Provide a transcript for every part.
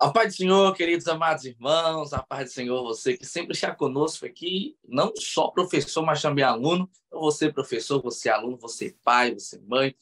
A paz do Senhor, queridos amados irmãos, a paz do Senhor, você que sempre está conosco aqui, não só professor, mas também aluno. Então, você professor, você aluno, você pai, você mãe,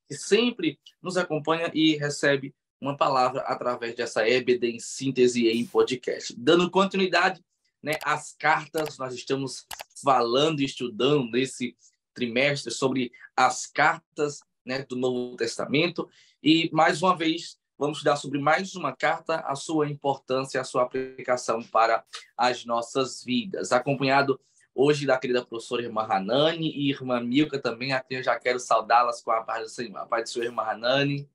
que sempre nos acompanha e recebe uma palavra através dessa EBD em síntese em podcast. Dando continuidade, né, às cartas, nós estamos falando e estudando nesse trimestre sobre as cartas, né, do Novo Testamento e, mais uma vez, vamos estudar sobre mais uma carta, a sua importância, a sua aplicação para as nossas vidas. Acompanhado hoje da querida professora irmã Hanani e irmã Milka também, a quem eu já quero saudá-las com a paz do Senhor. A paz do Senhor, irmã Hanani.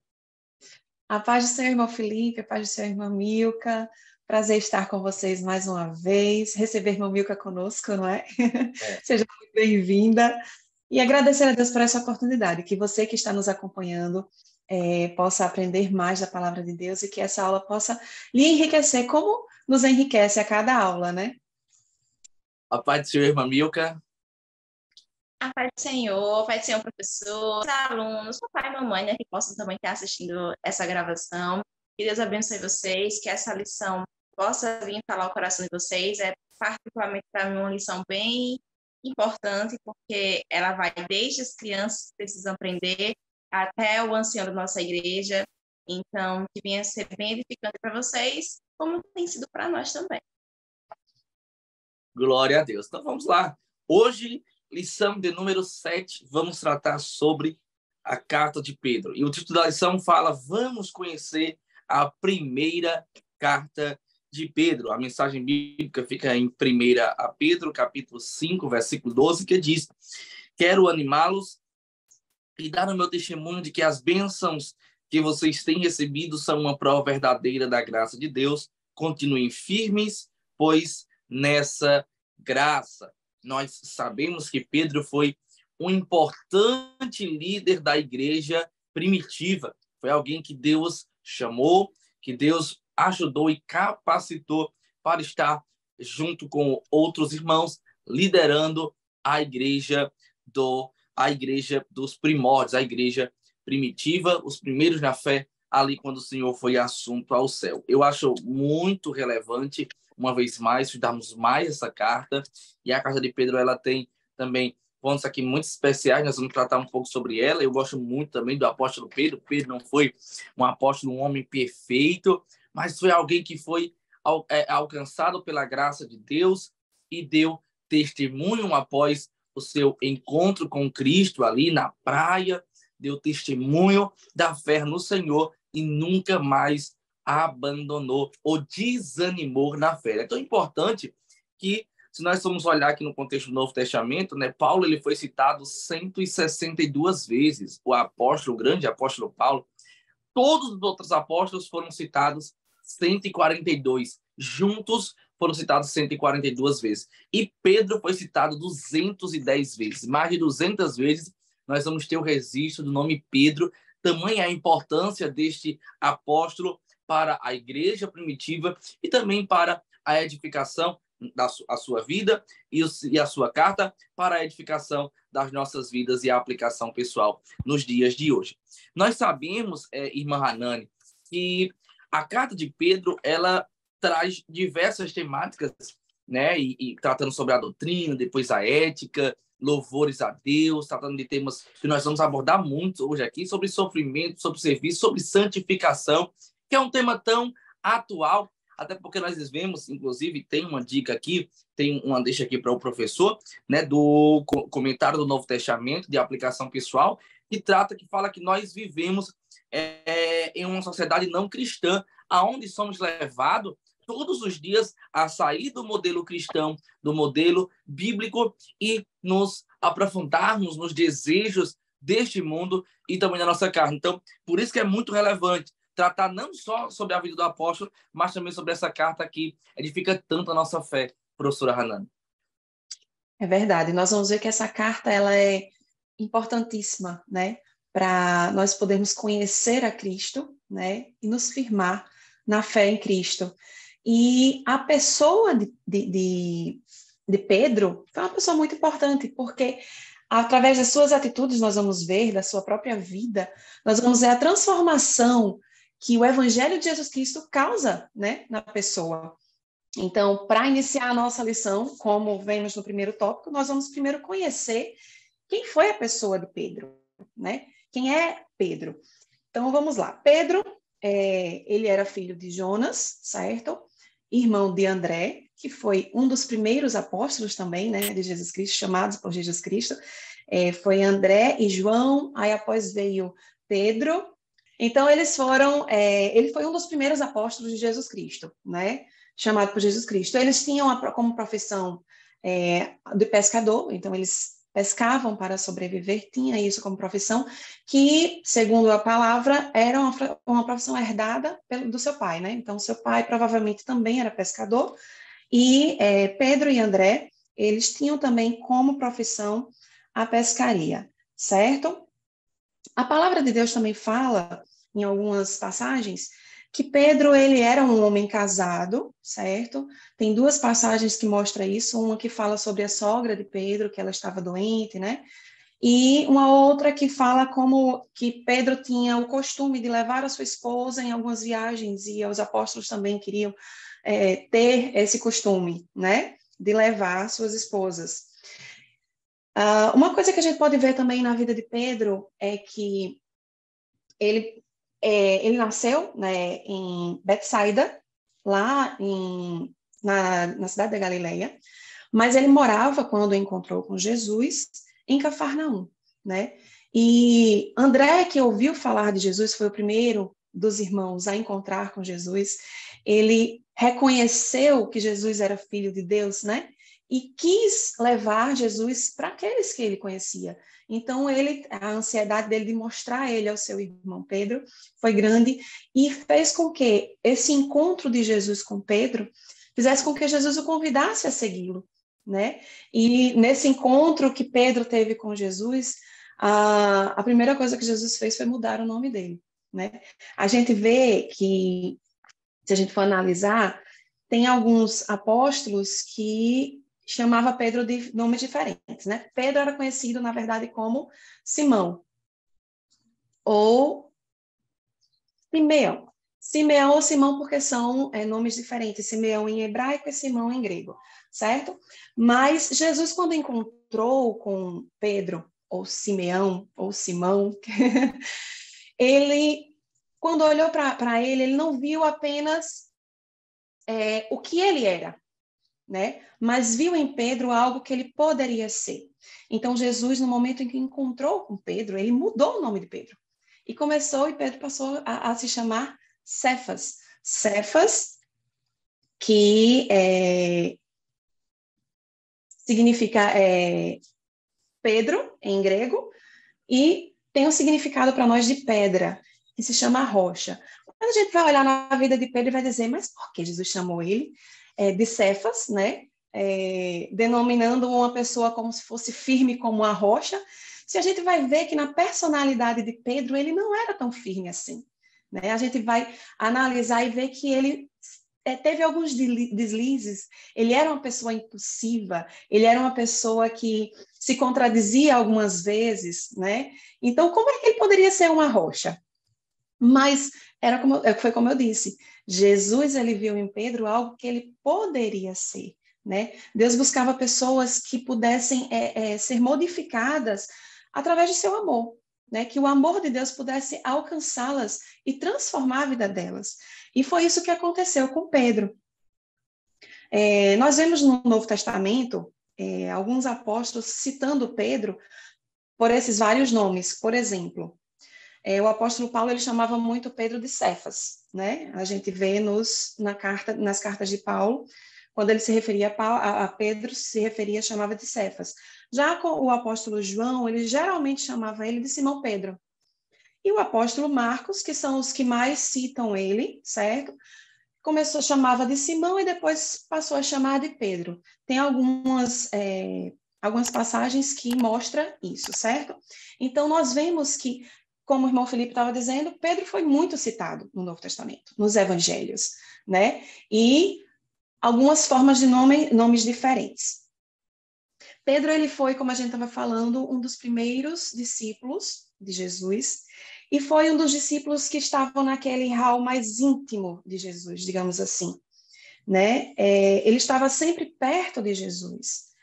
A paz do Senhor, irmão Felipe, a paz do Senhor, irmã Milka. Prazer estar com vocês mais uma vez, receber a irmã Milka conosco, não é? Seja muito bem-vinda. E agradecer a Deus por essa oportunidade, que você que está nos acompanhando possa aprender mais da palavra de Deus e que essa aula possa lhe enriquecer, como nos enriquece a cada aula, né? A paz do Senhor, irmã Milka. A paz do Senhor, professor, alunos, papai e mamãe, né, que possam também estar assistindo essa gravação. Que Deus abençoe vocês, que essa lição possa vir falar o coração de vocês. É particularmente para mim uma lição bem importante, porque ela vai desde as crianças que precisam aprender até o ancião da nossa igreja. Então, que venha ser bem edificante para vocês, como tem sido para nós também. Glória a Deus. Então, vamos lá. Hoje, lição de número 7, vamos tratar sobre a carta de Pedro. E o título da lição fala, vamos conhecer a primeira carta de Pedro. A mensagem bíblica fica em 1 a Pedro, capítulo 5, versículo 12, que diz, quero animá-los e dar o meu testemunho de que as bênçãos que vocês têm recebido são uma prova verdadeira da graça de Deus. Continuem firmes, pois nessa graça. Nós sabemos que Pedro foi um importante líder da igreja primitiva. Foi alguém que Deus chamou, que Deus ajudou e capacitou para estar junto com outros irmãos, liderando a igreja dos primórdios, a igreja primitiva, os primeiros na fé, ali quando o Senhor foi assunto ao céu. Eu acho muito relevante, uma vez mais, estudarmos mais essa carta, e a carta de Pedro, ela tem também pontos aqui muito especiais, nós vamos tratar um pouco sobre ela. Eu gosto muito também do apóstolo Pedro. Pedro não foi um apóstolo, um homem perfeito, mas foi alguém que foi alcançado pela graça de Deus e deu testemunho após o seu encontro com Cristo ali na praia, deu testemunho da fé no Senhor e nunca mais abandonou ou desanimou na fé. É tão importante que, se nós formos olhar aqui no contexto do Novo Testamento, né, Paulo ele foi citado 162 vezes, o apóstolo, o grande apóstolo Paulo. Todos os outros apóstolos foram citados 142. Juntos foram citados 142 vezes. E Pedro foi citado 210 vezes. Mais de 200 vezes nós vamos ter o registro do nome Pedro. Tamanha a importância deste apóstolo para a igreja primitiva e também para a edificação da sua vida e a sua carta para a edificação das nossas vidas e a aplicação pessoal nos dias de hoje. Nós sabemos, irmã Hanani, que a carta de Pedro, ela traz diversas temáticas, né? E tratando sobre a doutrina, depois a ética, louvores a Deus, tratando de temas que nós vamos abordar muito hoje aqui, sobre sofrimento, sobre serviço, sobre santificação, que é um tema tão atual, até porque nós vemos, inclusive, tem uma dica aqui, tem uma deixa aqui para o professor, né, do comentário do Novo Testamento, de aplicação pessoal, que fala que nós vivemos em uma sociedade não cristã, aonde somos levados todos os dias a sair do modelo cristão, do modelo bíblico e nos aprofundarmos nos desejos deste mundo e também da nossa carne. Então, por isso que é muito relevante tratar não só sobre a vida do apóstolo, mas também sobre essa carta que edifica tanto a nossa fé, professora Hanani. É verdade. Nós vamos ver que essa carta ela é importantíssima, né, para nós podermos conhecer a Cristo, né, e nos firmar na fé em Cristo. E a pessoa de Pedro foi uma pessoa muito importante, porque através das suas atitudes nós vamos ver, da sua própria vida, nós vamos ver a transformação que o Evangelho de Jesus Cristo causa, né, na pessoa. Então, para iniciar a nossa lição, como vemos no primeiro tópico, nós vamos primeiro conhecer quem foi a pessoa de Pedro, né? Quem é Pedro? Então, vamos lá. Pedro, ele era filho de Jonas, certo? Irmão de André, que foi um dos primeiros apóstolos também, né, de Jesus Cristo, chamados por Jesus Cristo. Foi André e João, aí após veio Pedro. Então, ele foi um dos primeiros apóstolos de Jesus Cristo, né? Chamado por Jesus Cristo. Eles tinham como profissão de pescador, então eles pescavam para sobreviver, tinha isso como profissão, que, segundo a palavra, era uma profissão herdada do seu pai, né? Então, seu pai provavelmente também era pescador, e Pedro e André, eles tinham também como profissão a pescaria, certo? A palavra de Deus também fala, em algumas passagens, que Pedro, ele era um homem casado, certo? Tem duas passagens que mostram isso, uma que fala sobre a sogra de Pedro, que ela estava doente, né? E uma outra que fala como que Pedro tinha o costume de levar a sua esposa em algumas viagens, e os apóstolos também queriam ter esse costume, né? De levar suas esposas. Uma coisa que a gente pode ver também na vida de Pedro é que ele nasceu, né, em Betsaida, lá na cidade da Galileia, mas ele morava, quando encontrou com Jesus, em Cafarnaum, né? E André, que ouviu falar de Jesus, foi o primeiro dos irmãos a encontrar com Jesus. Ele reconheceu que Jesus era filho de Deus, né? E quis levar Jesus para aqueles que ele conhecia. Então, a ansiedade dele de mostrar ele ao seu irmão Pedro foi grande e fez com que esse encontro de Jesus com Pedro fizesse com que Jesus o convidasse a segui-lo, né? E nesse encontro que Pedro teve com Jesus, a primeira coisa que Jesus fez foi mudar o nome dele, né? A gente vê que, se a gente for analisar, tem alguns apóstolos que chamava Pedro de nomes diferentes, né? Pedro era conhecido, na verdade, como Simão ou Simeão. Simeão ou Simão porque são nomes diferentes, Simeão em hebraico e Simão em grego, certo? Mas Jesus, quando encontrou com Pedro, ou Simeão, ou Simão, ele, quando olhou para ele não viu apenas o que ele era, né? Mas viu em Pedro algo que ele poderia ser. Então, Jesus, no momento em que encontrou com Pedro, ele mudou o nome de Pedro. E Pedro passou a se chamar Cefas. Cefas, que significa Pedro, em grego, e tem um significado para nós de pedra, que se chama rocha. Quando a gente vai olhar na vida de Pedro, vai dizer, mas por que Jesus chamou ele de Cefas, né? Denominando uma pessoa como se fosse firme como a rocha, se a gente vai ver que na personalidade de Pedro, ele não era tão firme assim, né? A gente vai analisar e ver que ele teve alguns deslizes, ele era uma pessoa impulsiva, ele era uma pessoa que se contradizia algumas vezes, né? Então, como é que ele poderia ser uma rocha? Mas foi como eu disse, Jesus, ele viu em Pedro algo que ele poderia ser, né? Deus buscava pessoas que pudessem ser modificadas através de seu amor, né? Que o amor de Deus pudesse alcançá-las e transformar a vida delas. E foi isso que aconteceu com Pedro. Nós vemos no Novo Testamento alguns apóstolos citando Pedro por esses vários nomes. Por exemplo, o apóstolo Paulo, ele chamava muito Pedro de Cefas, né? A gente vê nas cartas de Paulo, quando ele se referia a Pedro, chamava de Cefas. Já com o apóstolo João, ele geralmente chamava ele de Simão Pedro. E o apóstolo Marcos, que são os que mais citam ele, certo? Chamava de Simão e depois passou a chamar de Pedro. Tem algumas passagens que mostram isso, certo? Então, nós vemos que, como o irmão Felipe estava dizendo, Pedro foi muito citado no Novo Testamento, nos Evangelhos, né? E algumas formas de nomes diferentes. Pedro, ele foi, como a gente estava falando, um dos primeiros discípulos de Jesus, e foi um dos discípulos que estavam naquele hall mais íntimo de Jesus, digamos assim, né? Ele estava sempre perto de Jesus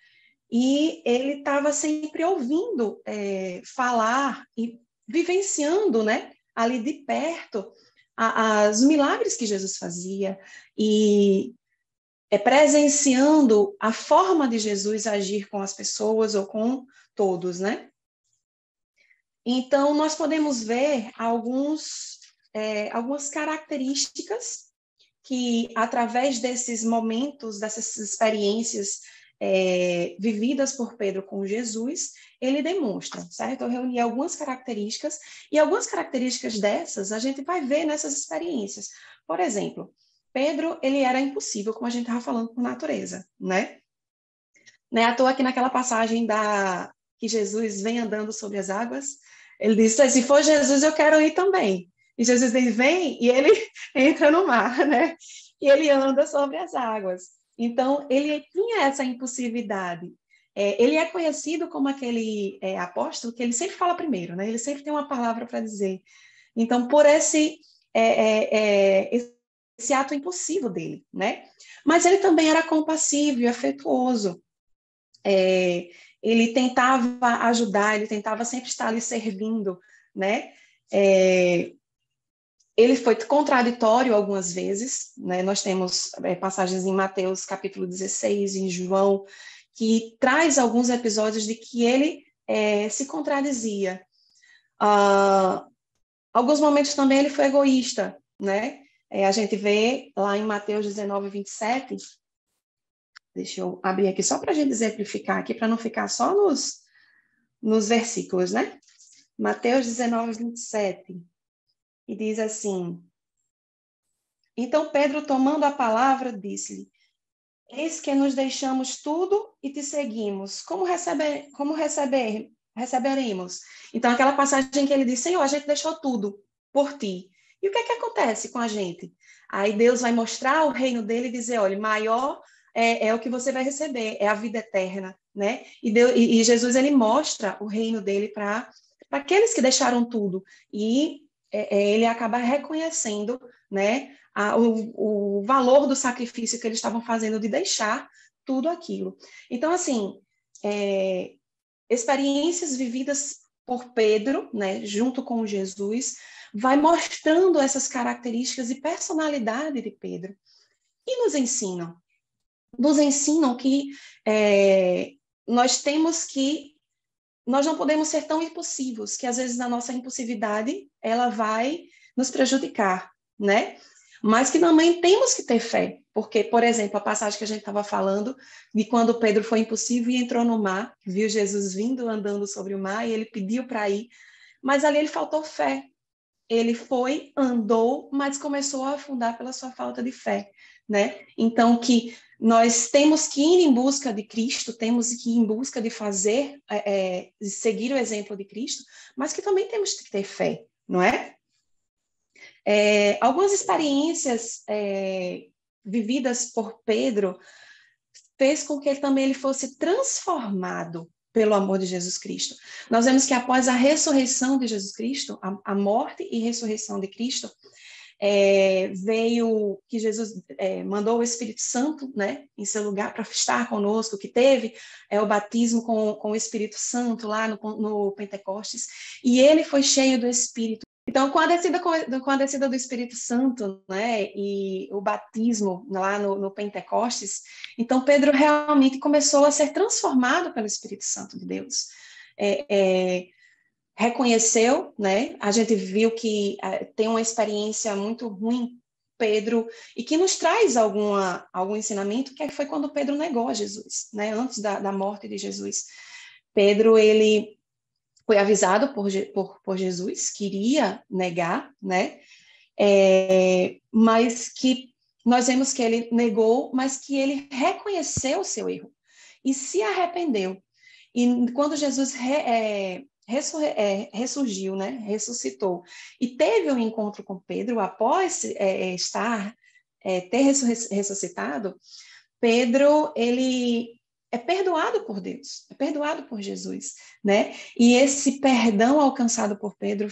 e ele estava sempre ouvindo falar e vivenciando, né, ali de perto os milagres que Jesus fazia e presenciando a forma de Jesus agir com as pessoas ou com todos, né? Então, nós podemos ver algumas características que, através desses momentos, dessas experiências vividas por Pedro com Jesus, ele demonstra, certo? Eu reuni algumas características, e algumas características dessas a gente vai ver nessas experiências. Por exemplo, Pedro, ele era impossível, como a gente estava falando, por natureza, né? Não é à toa que naquela passagem que Jesus vem andando sobre as águas, ele disse, se for Jesus, eu quero ir também. E Jesus vem e ele entra no mar, né? E ele anda sobre as águas. Então, ele tinha essa impulsividade. Ele é conhecido como aquele apóstolo que ele sempre fala primeiro, né? Ele sempre tem uma palavra para dizer. Então, por esse ato impulsivo dele, né? Mas ele também era compassivo e afetuoso. Ele tentava ajudar, ele tentava sempre estar ali servindo, né? Ele foi contraditório algumas vezes, né? Nós temos passagens em Mateus capítulo 16, em João, que traz alguns episódios de que ele se contradizia. Alguns momentos também ele foi egoísta, né? A gente vê lá em Mateus 19, 27, deixa eu abrir aqui só para a gente exemplificar aqui, para não ficar só nos versículos, né? Mateus 19, 27, e diz assim, então Pedro, tomando a palavra, disse-lhe, eis que nos deixamos tudo e te seguimos. Como receberemos? Então, aquela passagem que ele diz, Senhor, a gente deixou tudo por ti. E o que é que acontece com a gente? Aí Deus vai mostrar o reino dele e dizer, olha, maior é o que você vai receber, é a vida eterna, né? E Jesus, ele mostra o reino dele para aqueles que deixaram tudo. E ele acaba reconhecendo, né, o valor do sacrifício que eles estavam fazendo de deixar tudo aquilo. Então, assim, experiências vividas por Pedro, né, junto com Jesus, vai mostrando essas características e personalidade de Pedro. E nos ensinam que nós não podemos ser tão impulsivos, que às vezes a nossa impulsividade ela vai nos prejudicar, né? Mas que também temos que ter fé, porque, por exemplo, a passagem que a gente estava falando, de quando Pedro foi impulsivo e entrou no mar, viu Jesus vindo andando sobre o mar e ele pediu para ir, mas ali ele faltou fé. Ele foi, andou, mas começou a afundar pela sua falta de fé, né? Então, que nós temos que ir em busca de Cristo, temos que ir em busca de fazer, de seguir o exemplo de Cristo, mas que também temos que ter fé, não é? Algumas experiências vividas por Pedro fez com que ele fosse transformado pelo amor de Jesus Cristo. Nós vemos que após a ressurreição de Jesus Cristo, a morte e ressurreição de Cristo, veio que Jesus mandou o Espírito Santo, né, em seu lugar para estar conosco, que teve o batismo com o Espírito Santo lá no Pentecostes, e ele foi cheio do Espírito. Então, com a descida do Espírito Santo, né, e o batismo lá no Pentecostes, então Pedro realmente começou a ser transformado pelo Espírito Santo de Deus. Reconheceu, né? A gente viu que tem uma experiência muito ruim, Pedro, e que nos traz algum ensinamento, que foi quando Pedro negou a Jesus, né? Antes da morte de Jesus. Pedro, ele foi avisado por Jesus que iria negar, né? Mas que nós vemos que ele negou, mas que ele reconheceu o seu erro e se arrependeu. E quando Jesus ressurgiu, né? Ressuscitou e teve um encontro com Pedro após ter ressuscitado, Pedro, ele é perdoado por Deus, é perdoado por Jesus, né? E esse perdão alcançado por Pedro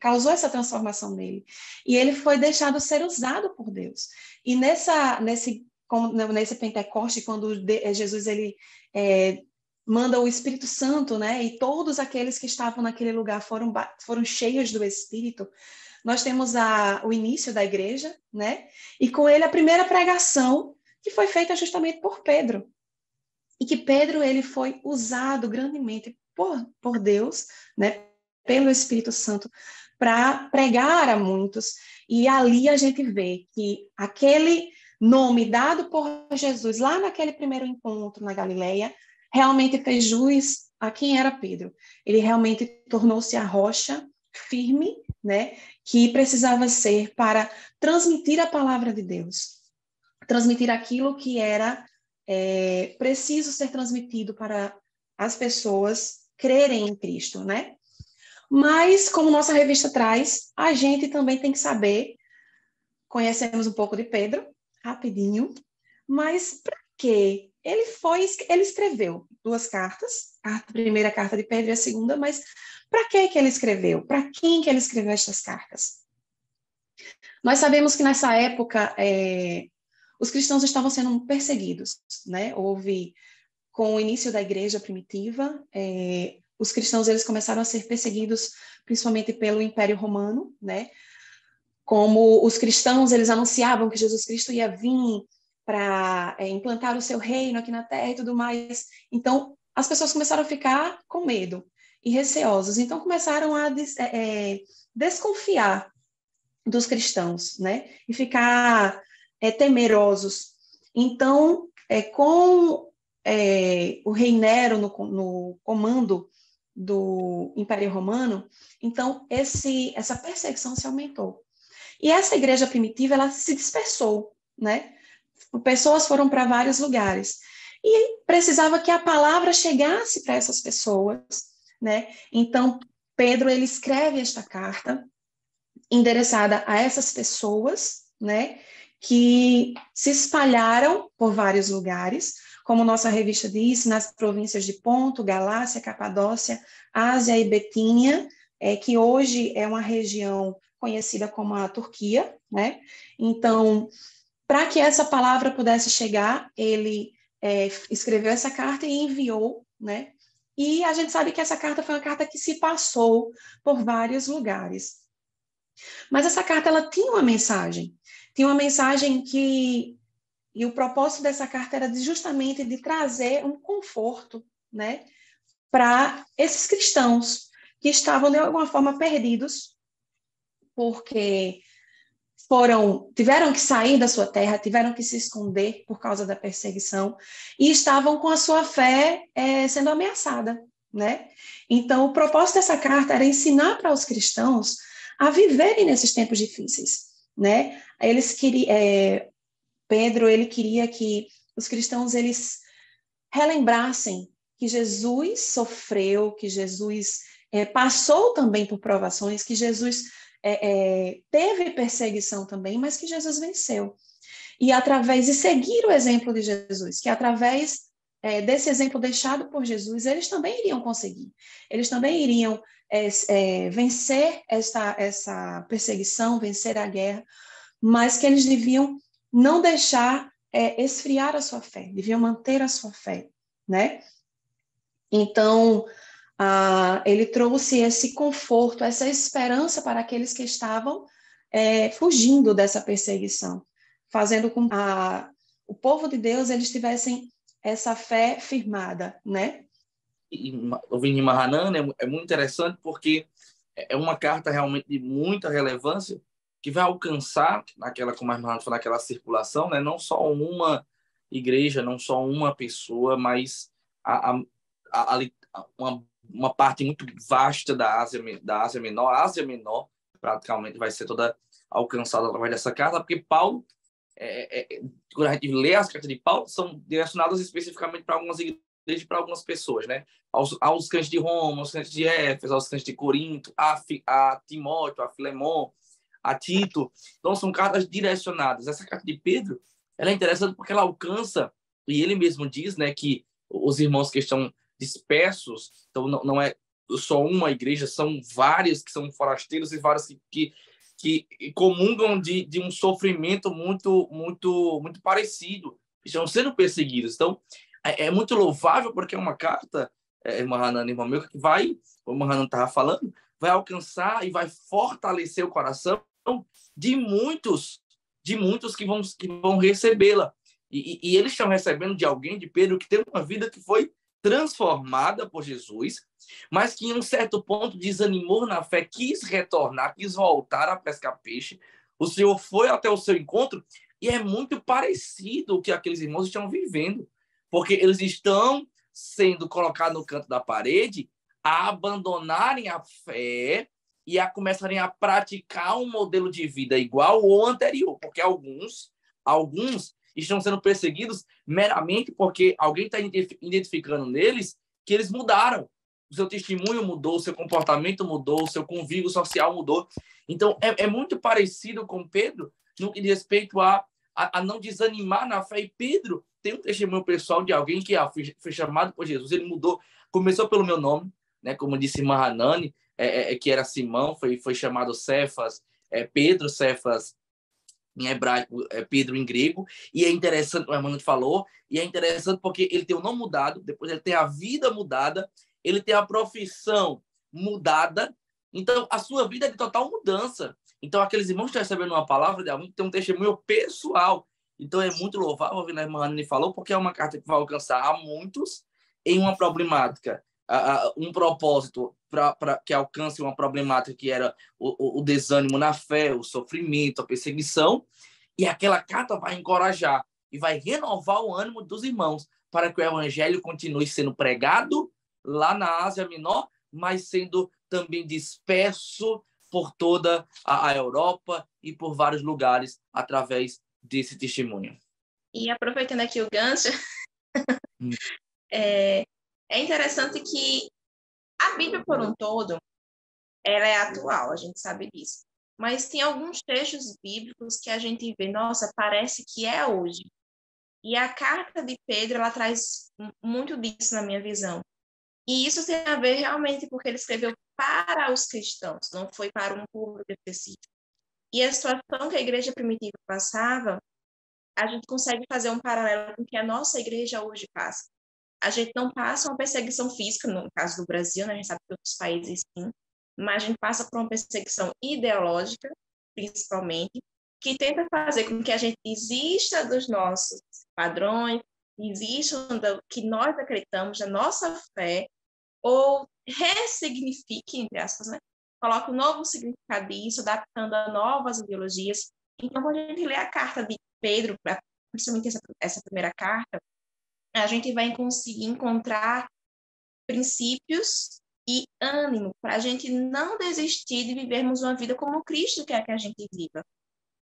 causou essa transformação nele. E ele foi deixado ser usado por Deus. E nesse Pentecoste, quando Jesus manda o Espírito Santo, né? E todos aqueles que estavam naquele lugar foram cheios do Espírito. Nós temos o início da igreja, né? E com ele a primeira pregação, que foi feita justamente por Pedro. E que Pedro ele foi usado grandemente por Deus, né, pelo Espírito Santo, para pregar a muitos. E ali a gente vê que aquele nome dado por Jesus lá naquele primeiro encontro na Galileia realmente fez jus a quem era Pedro. Ele realmente tornou-se a rocha firme, né, que precisava ser para transmitir a palavra de Deus, transmitir aquilo que era preciso ser transmitido para as pessoas crerem em Cristo, né? Mas, como nossa revista traz, a gente também tem que saber, conhecemos um pouco de Pedro, rapidinho, mas para quê? Ele escreveu 2 cartas, a primeira carta de Pedro e a segunda, mas para que ele escreveu? Para quem que ele escreveu estas cartas? Nós sabemos que nessa época os cristãos estavam sendo perseguidos, né? Com o início da igreja primitiva, os cristãos eles começaram a ser perseguidos principalmente pelo Império Romano, né? Como os cristãos eles anunciavam que Jesus Cristo ia vir para implantar o seu reino aqui na Terra e tudo mais. Então, as pessoas começaram a ficar com medo e receosas. Então, começaram a desconfiar dos cristãos, né? E ficar temerosos. Então, com o rei Nero no comando do Império Romano, então essa perseguição se aumentou. E essa igreja primitiva, ela se dispersou, né? Pessoas foram para vários lugares. E precisava que a palavra chegasse para essas pessoas, né? Então, Pedro, ele escreve esta carta endereçada a essas pessoas, né, que se espalharam por vários lugares, como nossa revista diz, nas províncias de Ponto, Galácia, Capadócia, Ásia e Betínia, que hoje é uma região conhecida como a Turquia, né? Então, para que essa palavra pudesse chegar, ele escreveu essa carta e enviou, né? E a gente sabe que essa carta foi uma carta que se passou por vários lugares. Mas essa carta, ela tinha uma mensagem e o propósito dessa carta era justamente de trazer um conforto, né, para esses cristãos que estavam, de alguma forma, perdidos, porque tiveram que sair da sua terra, tiveram que se esconder por causa da perseguição, e estavam com a sua fé sendo ameaçada, né? Então, o propósito dessa carta era ensinar para os cristãos a viverem nesses tempos difíceis, né? Pedro, ele queria que os cristãos, eles relembrassem que Jesus sofreu, que Jesus passou também por provações, que Jesus teve perseguição também, mas que Jesus venceu. E através de seguir o exemplo de Jesus, que através desse exemplo deixado por Jesus, eles também iriam conseguir. Eles também iriam vencer essa perseguição, vencer a guerra, mas que eles deviam não deixar esfriar a sua fé, deviam manter a sua fé, né? Então, ele trouxe esse conforto, essa esperança para aqueles que estavam fugindo dessa perseguição, fazendo com que o povo de Deus eles tivessem essa fé firmada, né? O Vini Mahanan é muito interessante porque é uma carta realmente de muita relevância que vai alcançar como a irmã falou, naquela circulação, né? Não só uma igreja, não só uma pessoa, mas uma parte muito vasta da Ásia Menor. A Ásia Menor praticamente vai ser toda alcançada através dessa carta, porque Paulo, quando a gente lê as cartas de Paulo, são direcionadas especificamente para algumas igrejas, para algumas pessoas, né? Aos crentes de Roma, aos crentes de Éfeso, aos crentes de Corinto, a Timóteo, a Filemon, a Tito. Então, são cartas direcionadas. Essa carta de Pedro, ela é interessante porque ela alcança E ele mesmo diz, né, que os irmãos que estão dispersos, então não é só uma igreja, são várias que são forasteiros e várias que comungam de um sofrimento muito parecido, estão sendo perseguidos. Então, é muito louvável, porque é uma carta, irmã Hanana e irmã Milka, que vai, como a Hanana estava falando, vai alcançar e vai fortalecer o coração de muitos que vão recebê-la. E eles estão recebendo de alguém, de Pedro, que tem uma vida que foi transformada por Jesus, mas que em um certo ponto desanimou na fé, quis retornar, quis voltar a pescar peixe. O Senhor foi até o seu encontro e é muito parecido o que aqueles irmãos estão vivendo, porque eles estão sendo colocados no canto da parede a abandonarem a fé e a começarem a praticar um modelo de vida igual ou anterior, porque alguns estão sendo perseguidos meramente porque alguém está identificando neles que eles mudaram. O seu testemunho mudou, o seu comportamento mudou, o seu convívio social mudou. Então, é muito parecido com Pedro no que diz respeito a não desanimar na fé. E Pedro tem um testemunho pessoal de alguém que foi chamado por Jesus. Ele mudou, começou pelo meu nome, né? Como disse irmã Hanani, que era Simão, foi chamado Cefas, Pedro, Cefas em hebraico, Pedro em grego, e é interessante, o irmão falou, e é interessante porque ele tem o nome mudado, depois ele tem a vida mudada, ele tem a profissão mudada, então a sua vida é de total mudança. Então aqueles irmãos estão recebendo uma palavra de alguém que tem um testemunho pessoal, então é muito louvável, a irmã Anne falou, porque é uma carta que vai alcançar a muitos em uma problemática, um propósito para que alcance uma problemática que era o desânimo na fé, o sofrimento, a perseguição, e aquela carta vai encorajar e vai renovar o ânimo dos irmãos para que o evangelho continue sendo pregado lá na Ásia Menor, mas sendo também disperso por toda a Europa e por vários lugares através desse testemunho. E aproveitando aqui o gancho, é interessante que a Bíblia, por um todo, ela é atual, a gente sabe disso. Mas tem alguns trechos bíblicos que a gente vê, nossa, parece que é hoje. E a carta de Pedro, ela traz muito disso na minha visão. E isso tem a ver realmente porque ele escreveu para os cristãos, não foi para um público específico. E a situação que a igreja primitiva passava, a gente consegue fazer um paralelo com o que a nossa igreja hoje passa. A gente não passa uma perseguição física, no caso do Brasil, né? A gente sabe que outros países sim, mas a gente passa por uma perseguição ideológica, principalmente, que tenta fazer com que a gente desista dos nossos padrões, desista do que nós acreditamos, da nossa fé, ou ressignifique, entre aspas, né? Coloque um novo significado disso, adaptando a novas ideologias. Então, quando a gente lê a carta de Pedro, principalmente essa primeira carta, a gente vai conseguir encontrar princípios e ânimo para a gente não desistir de vivermos uma vida como Cristo quer que a gente viva.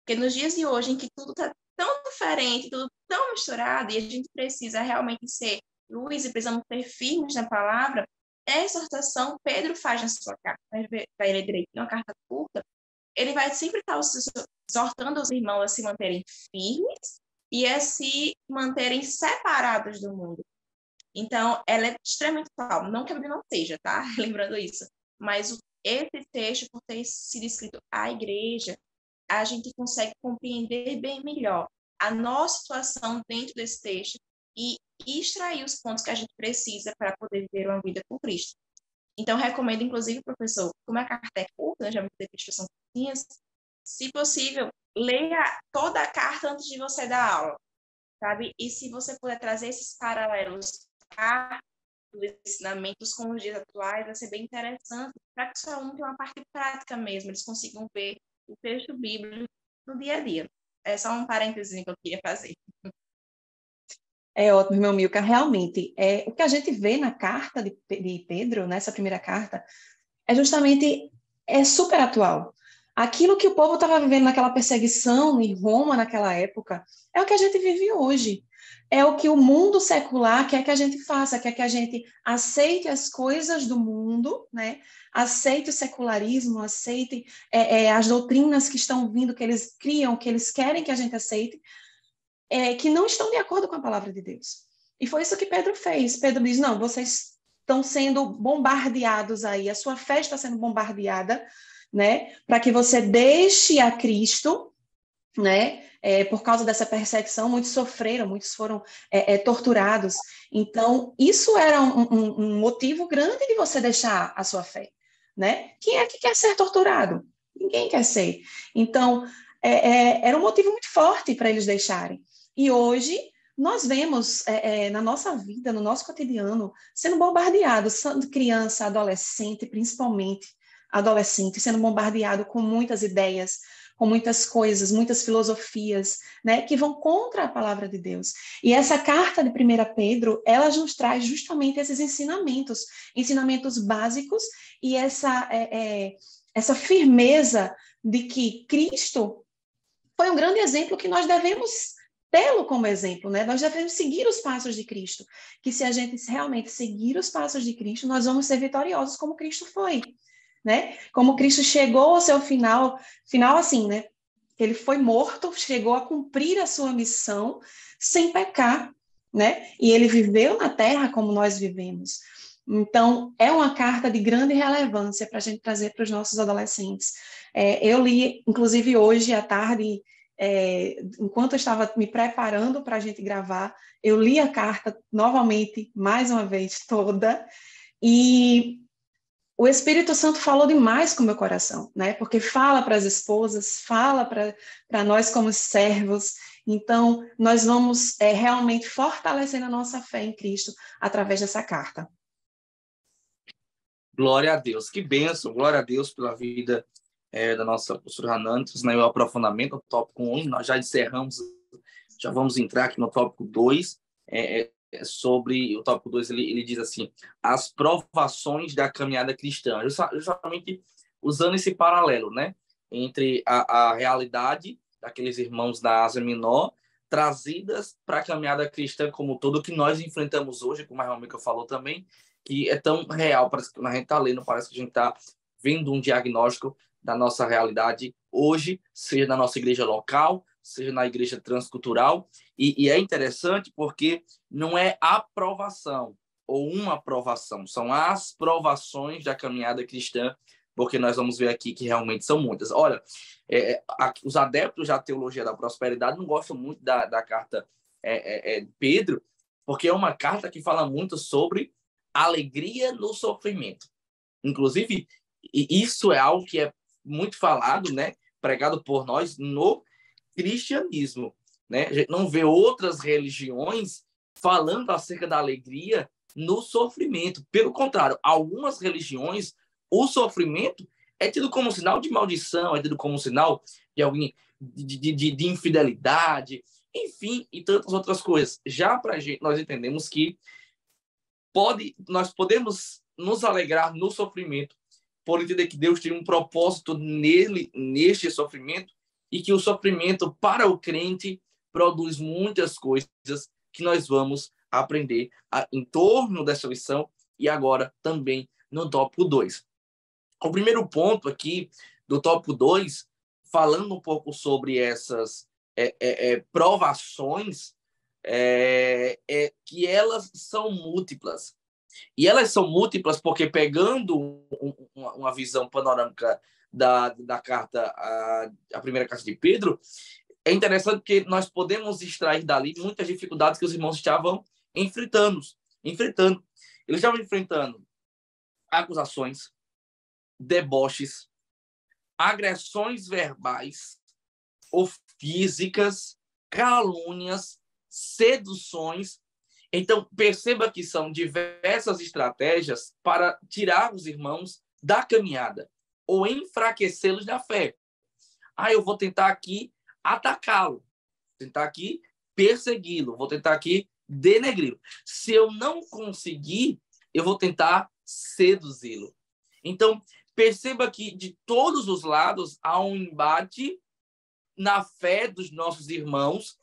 Porque nos dias de hoje, em que tudo está tão diferente, tudo tão misturado, e a gente precisa realmente ser luz e precisamos ser firmes na palavra, essa exortação Pedro faz na sua carta. Para ele direitinho, uma carta curta, ele vai sempre estar exortando os irmãos a se manterem firmes e a se manterem separados do mundo. Então, ela é extremamente atual. Não que a Bíblia não seja, tá? Lembrando isso. Mas esse texto, por ter sido escrito à igreja, a gente consegue compreender bem melhor a nossa situação dentro desse texto e extrair os pontos que a gente precisa para poder viver uma vida com Cristo. Então, recomendo, inclusive, professor, como a carta é curta, já me dei são curtinhas, se possível, leia toda a carta antes de você dar aula, sabe? E se você puder trazer esses paralelos dos ensinamentos com os dias atuais, vai ser bem interessante para que os alunos tenham uma parte prática mesmo, eles consigam ver o texto bíblico no dia a dia. É só um parênteses que eu queria fazer. É ótimo, irmão Milka. Realmente, o que a gente vê na carta de Pedro, nessa primeira carta, é justamente super atual. Aquilo que o povo estava vivendo naquela perseguição em Roma naquela época é o que a gente vive hoje. É o que o mundo secular quer que a gente faça, quer que a gente aceite as coisas do mundo, né? Aceite o secularismo, aceite as doutrinas que estão vindo, que eles criam, que eles querem que a gente aceite. que não estão de acordo com a palavra de Deus. E foi isso que Pedro fez. Pedro diz, não, vocês estão sendo bombardeados aí, a sua fé está sendo bombardeada, né, para que você deixe a Cristo, né, por causa dessa perseguição, muitos sofreram, muitos foram torturados. Então, isso era um motivo grande de você deixar a sua fé, né? Quem é que quer ser torturado? Ninguém quer ser. Então, era um motivo muito forte para eles deixarem. E hoje, nós vemos na nossa vida, no nosso cotidiano, sendo bombardeados, criança, adolescente, principalmente adolescente, sendo bombardeado com muitas ideias, com muitas coisas, muitas filosofias, né, que vão contra a palavra de Deus. E essa carta de 1 Pedro, ela nos traz justamente esses ensinamentos básicos e essa firmeza de que Cristo foi um grande exemplo que nós devemos tê-lo como exemplo, né? Nós devemos seguir os passos de Cristo, que se a gente realmente seguir os passos de Cristo, nós vamos ser vitoriosos como Cristo foi, né? Como Cristo chegou ao seu final assim, né? Ele foi morto, chegou a cumprir a sua missão sem pecar, né? E ele viveu na terra como nós vivemos. Então, é uma carta de grande relevância para a gente trazer para os nossos adolescentes. Eu li, inclusive, hoje à tarde, enquanto eu estava me preparando para a gente gravar, eu li a carta novamente, mais uma vez, toda, e o Espírito Santo falou demais com o meu coração, né? Porque fala para as esposas, fala para nós como servos. Então, nós vamos realmente fortalecendo a nossa fé em Cristo através dessa carta. Glória a Deus, que bênção, glória a Deus pela vida da nossa pastora Hanantes, né, o aprofundamento do tópico 1, nós já encerramos, já vamos entrar aqui no tópico 2, sobre o tópico 2, ele diz assim, as provações da caminhada cristã, justamente usando esse paralelo, né, entre a realidade daqueles irmãos da Ásia Menor, trazidas para a caminhada cristã como todo que nós enfrentamos hoje, como a irmã Mica falou também, que é tão real, parece que quando a gente está lendo, parece que a gente está vendo um diagnóstico da nossa realidade hoje, seja na nossa igreja local, seja na igreja transcultural, e é interessante porque não é aprovação ou uma aprovação, são as provações da caminhada cristã, porque nós vamos ver aqui que realmente são muitas. Olha, os adeptos da teologia da prosperidade não gostam muito da carta de Pedro, porque é uma carta que fala muito sobre alegria no sofrimento. Inclusive, isso é algo que é muito falado, né, pregado por nós no cristianismo, né? A gente não vê outras religiões falando acerca da alegria no sofrimento. Pelo contrário, algumas religiões, o sofrimento é tido como sinal de maldição, é tido como sinal de alguém de infidelidade, enfim, e tantas outras coisas. Já para a gente, nós entendemos que nós podemos nos alegrar no sofrimento, por entender que Deus tem um propósito neste sofrimento, e que o sofrimento para o crente produz muitas coisas que nós vamos aprender em torno dessa lição e agora também no tópico 2. O primeiro ponto aqui do tópico 2, falando um pouco sobre essas provações, que elas são múltiplas. E elas são múltiplas porque, pegando uma visão panorâmica da carta, a primeira carta de Pedro, é interessante porque nós podemos extrair dali muitas dificuldades que os irmãos estavam enfrentando. Eles estavam enfrentando acusações, deboches, agressões verbais ou físicas, calúnias, seduções. Então, perceba que são diversas estratégias para tirar os irmãos da caminhada ou enfraquecê-los na fé. Eu vou tentar aqui atacá-lo, vou tentar aqui persegui-lo, vou tentar aqui denegri-lo. Se eu não conseguir, eu vou tentar seduzi-lo. Então, perceba que de todos os lados há um embate na fé dos nossos irmãos,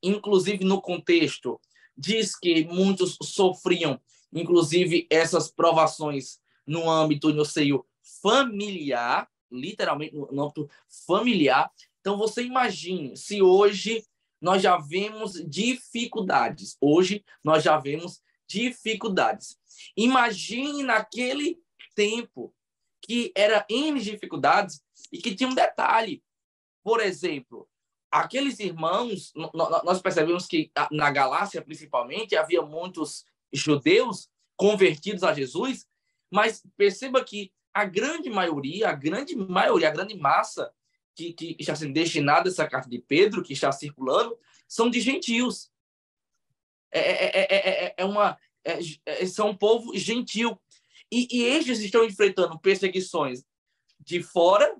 inclusive no contexto, diz que muitos sofriam, inclusive, essas provações no âmbito, no seio familiar, literalmente no âmbito familiar. Então, você imagine se hoje nós já vemos dificuldades. Hoje, nós já vemos dificuldades. Imagine naquele tempo que era N dificuldades e que tinha um detalhe. Por exemplo, aqueles irmãos, nós percebemos que na Galácia, principalmente, havia muitos judeus convertidos a Jesus, mas perceba que a grande maioria, a grande massa que está sendo destinada a essa carta de Pedro, que está circulando, são de gentios. São um povo gentil. E estes estão enfrentando perseguições de fora,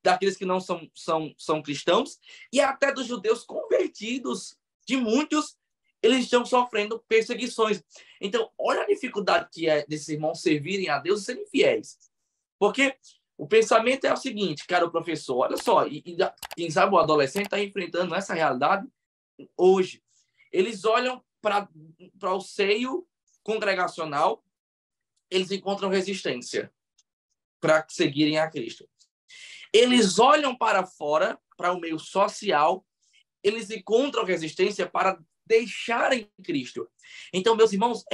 daqueles que não são cristãos, e até dos judeus convertidos, de muitos, eles estão sofrendo perseguições. Então, olha a dificuldade que é desses irmãos servirem a Deus e serem fiéis. Porque o pensamento é o seguinte, cara, o professor, olha só, quem sabe o adolescente está enfrentando essa realidade hoje. Eles olham para o seio congregacional, eles encontram resistência para seguirem a Cristo. Eles olham para fora, para o meio social, eles encontram resistência para deixarem Cristo. Então, meus irmãos,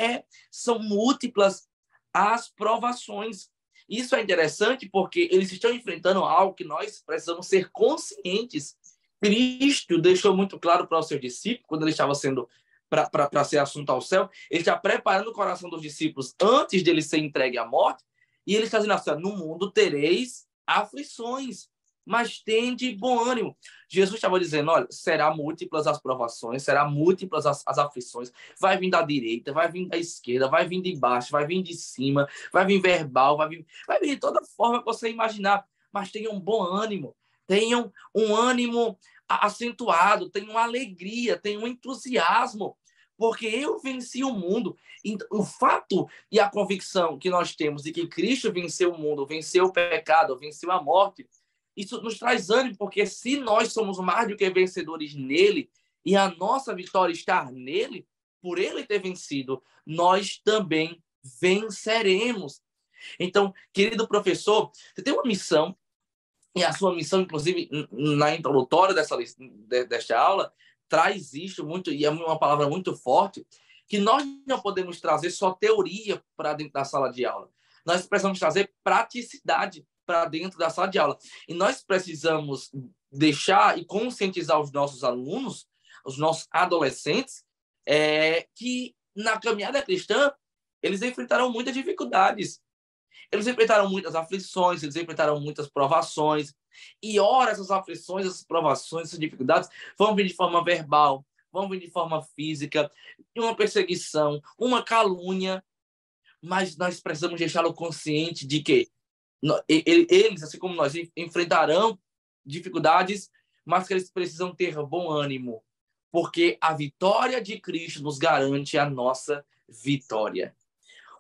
são múltiplas as provações. Isso é interessante porque eles estão enfrentando algo que nós precisamos ser conscientes. Cristo deixou muito claro para os seus discípulos, quando ele estava sendo para ser assunto ao céu, ele está preparando o coração dos discípulos antes dele ser entregue à morte, e ele está dizendo assim, no mundo tereis aflições, mas tende bom ânimo. Jesus estava dizendo, olha, será múltiplas as provações, será múltiplas as aflições, vai vir da direita, vai vir da esquerda, vai vir de baixo, vai vir de cima, vai vir verbal, vai vir de toda forma que você imaginar, mas tenham bom ânimo, tenham um ânimo acentuado, tenham alegria, tenham entusiasmo, porque eu venci o mundo. O fato e a convicção que nós temos de que Cristo venceu o mundo, venceu o pecado, venceu a morte, isso nos traz ânimo, porque se nós somos mais do que vencedores nele, e a nossa vitória está nele, por ele ter vencido, nós também venceremos. Então, querido professor, você tem uma missão, e a sua missão, inclusive, na introdutória desta aula, traz isso muito, e é uma palavra muito forte, que nós não podemos trazer só teoria para dentro da sala de aula. Nós precisamos trazer praticidade para dentro da sala de aula. E nós precisamos deixar e conscientizar os nossos alunos, os nossos adolescentes, que na caminhada cristã, eles enfrentaram muitas dificuldades. Eles enfrentaram muitas aflições, eles enfrentaram muitas provações. E, ora, essas aflições, essas provações, essas dificuldades vão vir de forma verbal, vão vir de forma física, uma perseguição, uma calúnia. Mas nós precisamos deixá-lo consciente de que eles, assim como nós, enfrentarão dificuldades, mas que eles precisam ter bom ânimo, porque a vitória de Cristo nos garante a nossa vitória.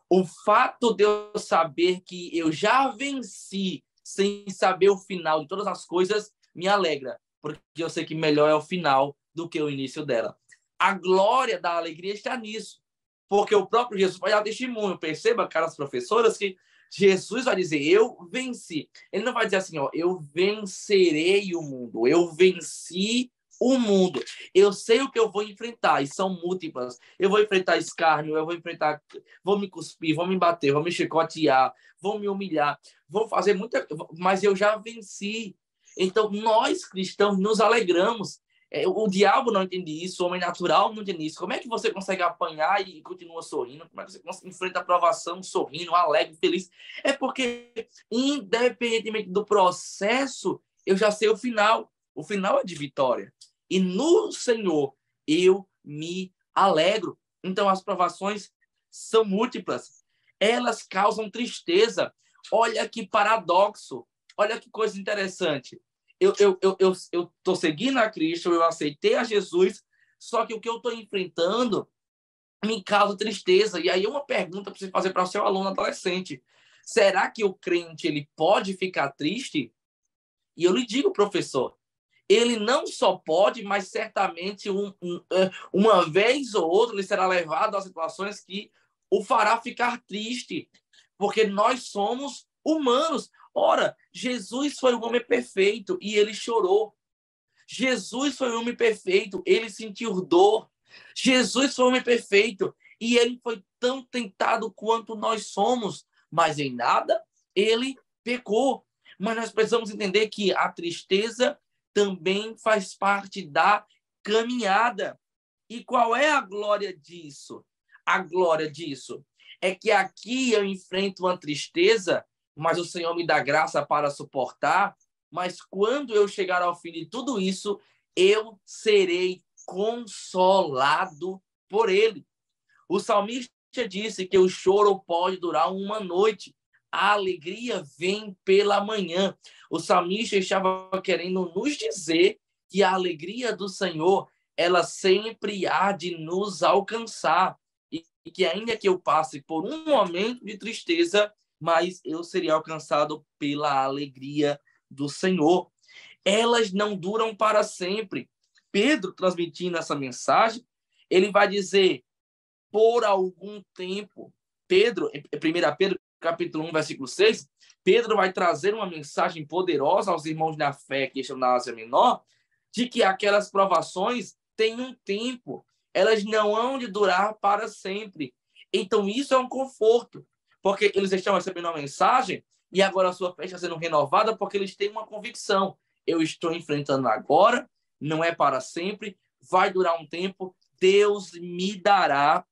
O fato de eu saber que eu já venci sem saber o final de todas as coisas me alegra, porque eu sei que melhor é o final do que o início dela. A glória da alegria está nisso, porque o próprio Jesus vai dar testemunho. Perceba, caras professoras, que Jesus vai dizer, eu venci. Ele não vai dizer assim, eu vencerei o mundo, eu venci o mundo. Eu sei o que eu vou enfrentar, e são múltiplas. Eu vou enfrentar escárnio, vou me cuspir, vou me bater, vou me chicotear, vou me humilhar, vou fazer muita... Mas eu já venci. Então, nós cristãos nos alegramos. O diabo não entende isso, o homem natural não entende isso. Como é que você consegue apanhar e continua sorrindo? Como é que você enfrenta a provação sorrindo, alegre, feliz? É porque, independentemente do processo, eu já sei o final. O final é de vitória. E no Senhor eu me alegro. Então, as provações são múltiplas. Elas causam tristeza. Olha que paradoxo. Olha que coisa interessante. Eu estou seguindo a Cristo, eu aceitei a Jesus, só que o que eu estou enfrentando me causa tristeza. E aí uma pergunta para você fazer para o seu aluno adolescente. Será que o crente ele pode ficar triste? E eu lhe digo, professor, ele não só pode, mas certamente uma vez ou outra ele será levado a situações que o fará ficar triste, porque nós somos humanos. Ora, Jesus foi um homem perfeito e ele chorou. Jesus foi um homem perfeito, ele sentiu dor. Jesus foi um homem perfeito e ele foi tão tentado quanto nós somos, mas em nada ele pecou. Mas nós precisamos entender que a tristeza também faz parte da caminhada. E qual é a glória disso? A glória disso é que aqui eu enfrento uma tristeza, mas o Senhor me dá graça para suportar. Mas quando eu chegar ao fim de tudo isso, eu serei consolado por Ele. O salmista disse que o choro pode durar uma noite, a alegria vem pela manhã. O salmista estava querendo nos dizer que a alegria do Senhor, ela sempre há de nos alcançar. E que ainda que eu passe por um momento de tristeza, mas eu seria alcançado pela alegria do Senhor. Elas não duram para sempre. Pedro, transmitindo essa mensagem, ele vai dizer, por algum tempo. Pedro, em 1 Pedro, capítulo 1, versículo 6, Pedro vai trazer uma mensagem poderosa aos irmãos na fé que estão na Ásia Menor, de que aquelas provações têm um tempo, elas não hão de durar para sempre. Então, isso é um conforto, porque eles estão recebendo uma mensagem e agora a sua fé está sendo renovada porque eles têm uma convicção. Eu estou enfrentando agora, não é para sempre, vai durar um tempo, Deus me dará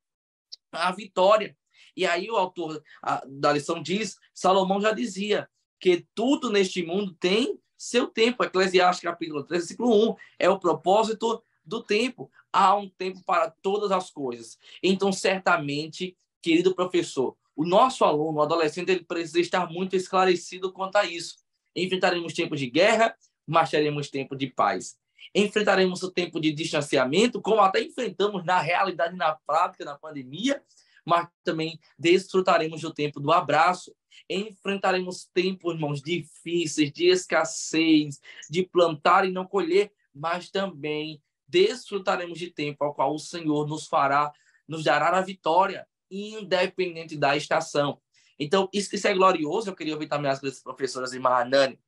a vitória. E aí o autor da lição diz, Salomão já dizia, que tudo neste mundo tem seu tempo. Eclesiastes capítulo 3, versículo 1, é o propósito do tempo. Há um tempo para todas as coisas. Então, certamente, querido professor, o nosso aluno, o adolescente, ele precisa estar muito esclarecido quanto a isso. Enfrentaremos tempos de guerra, mas teremos tempo de paz. Enfrentaremos o tempo de distanciamento, como até enfrentamos na realidade, na prática, na pandemia, mas também desfrutaremos do tempo do abraço. Enfrentaremos tempos, irmãos, difíceis, de escassez, de plantar e não colher, mas também desfrutaremos de tempo ao qual o Senhor nos dará a vitória, independente da estação. Então, isso é glorioso. Eu queria ouvir também as professoras irmã Anani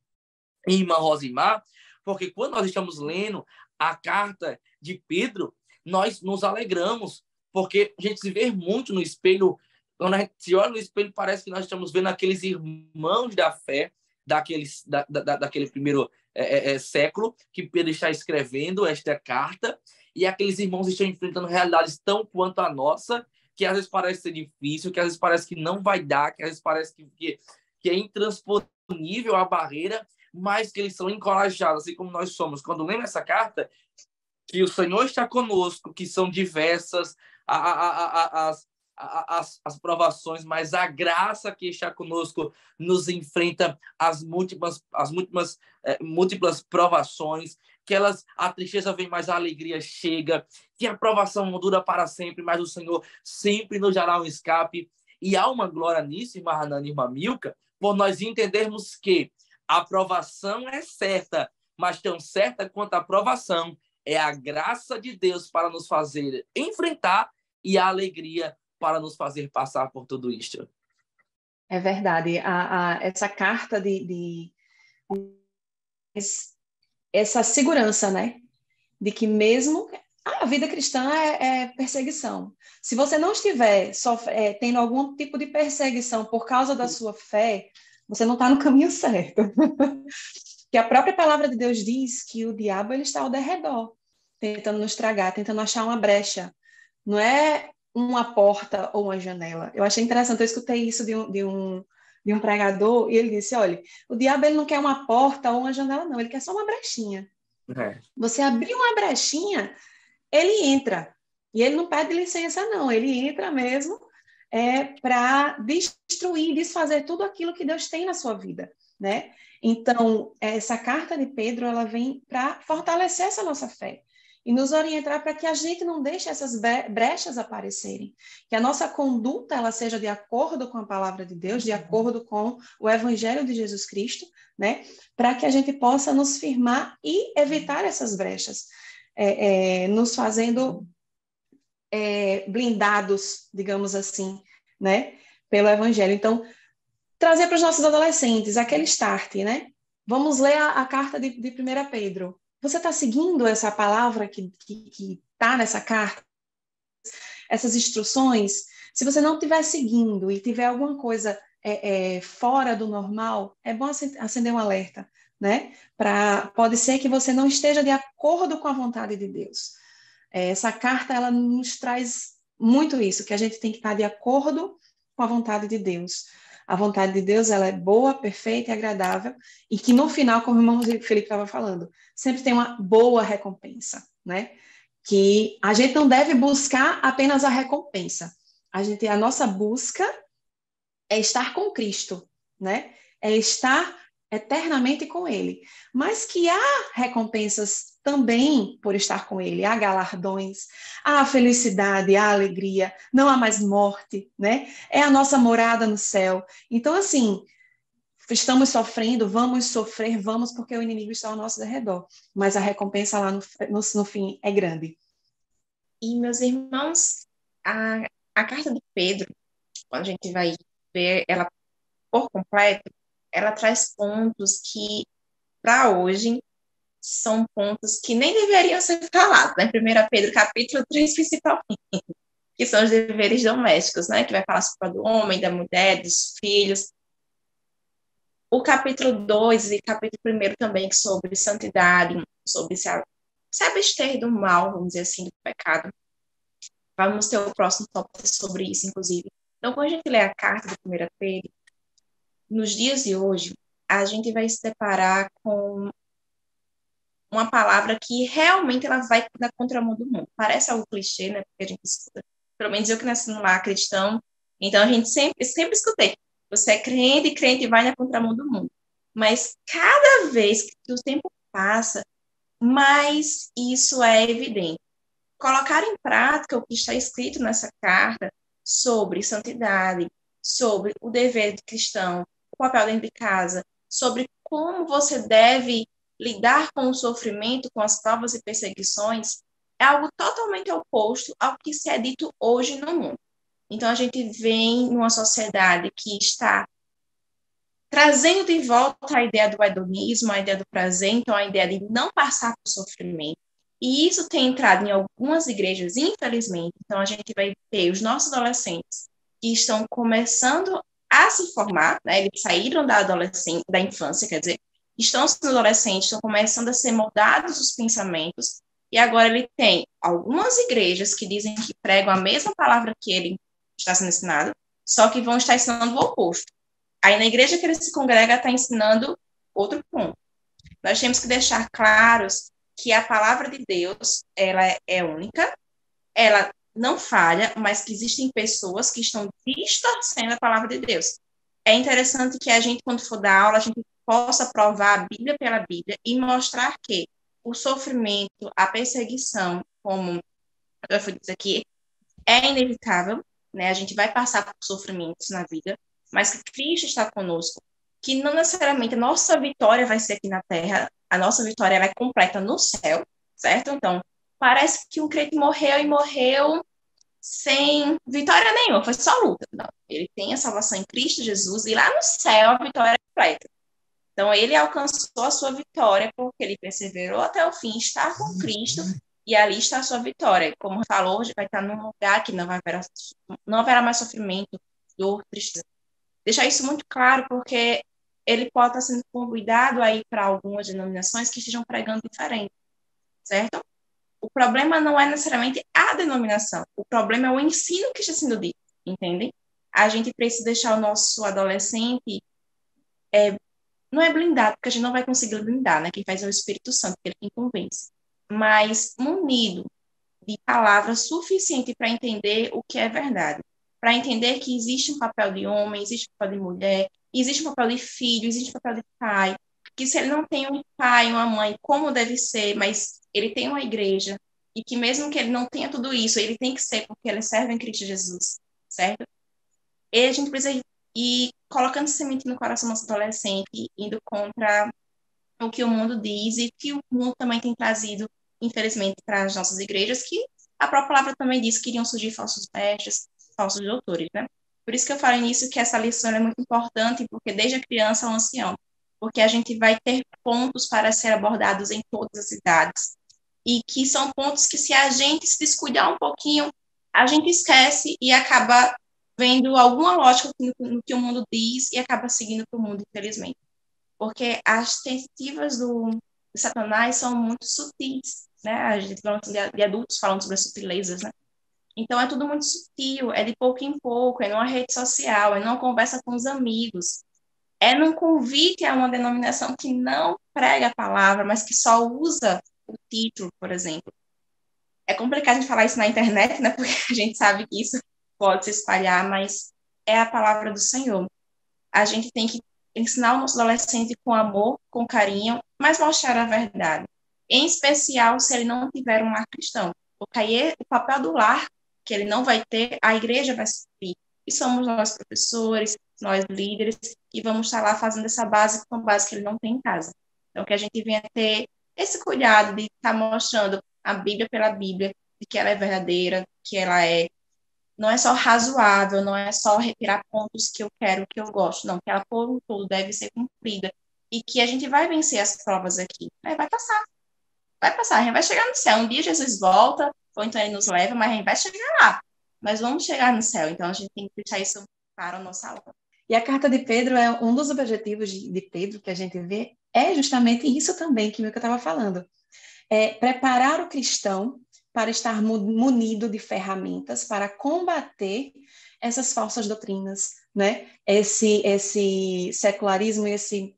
e irmã Rosimar, porque quando nós estamos lendo a carta de Pedro, nós nos alegramos, porque a gente se vê muito no espelho. Quando a gente se olha no espelho, parece que nós estamos vendo aqueles irmãos da fé, daquele primeiro século, que Pedro está escrevendo esta carta, e aqueles irmãos estão enfrentando realidades tão quanto a nossa, que às vezes parece ser difícil, que às vezes parece que não vai dar, que às vezes parece que é intransponível a barreira, mas que eles são encorajados, assim como nós somos. Quando lemos essa carta, que o Senhor está conosco, que são diversas as provações, mas a graça que está conosco nos enfrenta as múltiplas provações, que a tristeza vem, mas a alegria chega, que a provação não dura para sempre, mas o Senhor sempre nos dará um escape. E há uma glória nisso, irmã Hanana e irmã Milka, por nós entendermos que a aprovação é certa, mas tão certa quanto a aprovação é a graça de Deus para nos fazer enfrentar e a alegria para nos fazer passar por tudo isto. É verdade. Essa carta essa segurança, né? De que mesmo a vida cristã é perseguição. Se você não estiver tendo algum tipo de perseguição por causa da sua fé, você não está no caminho certo. Que a própria palavra de Deus diz que o diabo ele está ao derredor, tentando nos tragar, tentando achar uma brecha. Não é uma porta ou uma janela. Eu achei interessante, eu escutei isso de um pregador, e ele disse, olha, o diabo ele não quer uma porta ou uma janela, não, ele quer só uma brechinha. Você abrir uma brechinha, ele entra. E ele não pede licença, não. Ele entra mesmo para destruir, desfazer tudo aquilo que Deus tem na sua vida, né? Então, essa carta de Pedro, ela vem para fortalecer essa nossa fé e nos orientar para que a gente não deixe essas brechas aparecerem, que a nossa conduta ela seja de acordo com a palavra de Deus, de acordo com o Evangelho de Jesus Cristo, né? Para que a gente possa nos firmar e evitar essas brechas, nos fazendo blindados, digamos assim, né? Pelo Evangelho. Então, trazer para os nossos adolescentes aquele start, né? Vamos ler a carta de 1 Pedro. Você está seguindo essa palavra que está nessa carta, essas instruções? Se você não estiver seguindo e tiver alguma coisa fora do normal, é bom acender um alerta, né? Pode ser que você não esteja de acordo com a vontade de Deus. Essa carta, ela nos traz muito isso, que a gente tem que estar de acordo com a vontade de Deus. A vontade de Deus, ela é boa, perfeita e agradável, e que no final, como o irmão Felipe estava falando, sempre tem uma boa recompensa, né? Que a gente não deve buscar apenas a recompensa. A nossa busca é estar com Cristo, né? É estar eternamente com Ele. Mas que há recompensas também por estar com Ele, há galardões, há felicidade, há alegria, não há mais morte, né? É a nossa morada no céu. Então, assim, estamos sofrendo, vamos sofrer, vamos, porque o inimigo está ao nosso redor. Mas a recompensa lá no fim é grande. E, meus irmãos, a carta de Pedro, quando a gente vai ver ela por completo, ela traz pontos que, para hoje, são pontos que nem deveriam ser falados, né? 1 Pedro, capítulo 3, principalmente, que são os deveres domésticos, né? Que vai falar sobre o do homem, da mulher, dos filhos. O capítulo 2 e capítulo 1 também, sobre santidade, sobre se abster do mal, vamos dizer assim, do pecado. Vamos ter o próximo tópico sobre isso, inclusive. Então, quando a gente lê a carta do 1 Pedro, nos dias de hoje, a gente vai se deparar com uma palavra que realmente ela vai na contramão do mundo. Parece algo clichê, né? Porque a gente escuta. Pelo menos eu que nasci no lar cristão, então a gente sempre escutei. Você é crente vai na contramão do mundo. Mas cada vez que o tempo passa, mais isso é evidente. Colocar em prática o que está escrito nessa carta sobre santidade, sobre o dever de cristão, o papel dentro de casa, sobre como você deve lidar com o sofrimento, com as provas e perseguições, é algo totalmente oposto ao que se é dito hoje no mundo. Então, a gente vem numa sociedade que está trazendo de volta a ideia do hedonismo, a ideia do prazer, então a ideia de não passar por sofrimento. E isso tem entrado em algumas igrejas, infelizmente. Então, a gente vai ter os nossos adolescentes que estão começando a se formar, né? Eles saíram da infância, quer dizer, estão sendo adolescentes, estão começando a ser moldados os pensamentos, e agora ele tem algumas igrejas que dizem que pregam a mesma palavra que ele está sendo ensinado, só que vão estar ensinando o oposto. Aí, na igreja que ele se congrega, está ensinando outro ponto. Nós temos que deixar claros que a palavra de Deus, ela é única, ela não falha, mas que existem pessoas que estão distorcendo a palavra de Deus. É interessante que a gente, quando for dar aula, a gente possa provar a Bíblia pela Bíblia e mostrar que o sofrimento, a perseguição, como eu fui dizer aqui, é inevitável, né? A gente vai passar por sofrimentos na vida, mas que Cristo está conosco, que não necessariamente a nossa vitória vai ser aqui na terra, a nossa vitória ela é completa no céu, certo? Então, parece que um crente morreu e morreu sem vitória nenhuma, foi só luta. Não, ele tem a salvação em Cristo Jesus e lá no céu a vitória é completa. Então, ele alcançou a sua vitória porque ele perseverou até o fim, está com Cristo e ali está a sua vitória. Como falou, hoje vai estar num lugar que não haverá mais sofrimento, dor, tristeza. Deixar isso muito claro, porque ele pode estar sendo convidado aí para algumas denominações que estejam pregando diferente, certo? O problema não é necessariamente a denominação, o problema é o ensino que está sendo dito, entendem? A gente precisa deixar o nosso adolescente, não é blindado, porque a gente não vai conseguir blindar, né? Quem faz é o Espírito Santo, que ele quem convence, mas munido de palavras suficiente para entender o que é verdade, para entender que existe um papel de homem, existe um papel de mulher, existe um papel de filho, existe um papel de pai, que se ele não tem um pai, uma mãe, como deve ser, mas ele tem uma igreja, e que mesmo que ele não tenha tudo isso, ele tem que ser porque ele serve em Cristo Jesus, certo? E a gente precisa ir colocando semente no coração do nosso adolescente, indo contra o que o mundo diz e que o mundo também tem trazido, infelizmente, para as nossas igrejas, que a própria palavra também diz que iriam surgir falsos mestres, falsos doutores, né? Por isso que eu falo nisso, que essa lição é muito importante, porque desde a criança ao ancião, porque a gente vai ter pontos para ser abordados em todas as idades, e que são pontos que, se a gente se descuidar um pouquinho, a gente esquece e acaba vendo alguma lógica no que o mundo diz e acaba seguindo para o mundo, infelizmente. Porque as tentativas de Satanás são muito sutis, né? A gente falando de adultos falando sobre as sutilezas, né? Então é tudo muito sutil, é de pouco em pouco, é numa rede social, é numa conversa com os amigos, é num convite a uma denominação que não prega a palavra, mas que só usa o título, por exemplo. É complicado de falar isso na internet, né? Porque a gente sabe que isso pode se espalhar, mas é a palavra do Senhor. A gente tem que ensinar o nosso adolescente com amor, com carinho, mas mostrar a verdade. Em especial se ele não tiver um lar cristão. Porque aí o papel do lar, que ele não vai ter, a igreja vai suprir. E somos nós professores, nós líderes, que vamos estar lá fazendo essa base com a base que ele não tem em casa. Então, que a gente venha ter esse cuidado de estar mostrando a Bíblia pela Bíblia, de que ela é verdadeira, que ela não é só razoável, não é só retirar pontos que eu quero, que eu gosto, não, que ela por um todo deve ser cumprida e que a gente vai vencer as provas aqui. Vai passar, a gente vai chegar no céu. Um dia Jesus volta, ou então ele nos leva, mas a gente vai chegar lá. Mas vamos chegar no céu, então a gente tem que deixar isso para o nosso aluno. E a carta de Pedro é um dos objetivos de Pedro que a gente vê, é justamente isso também que eu estava falando. É preparar o cristão para estar munido de ferramentas para combater essas falsas doutrinas, né? Esse secularismo e esse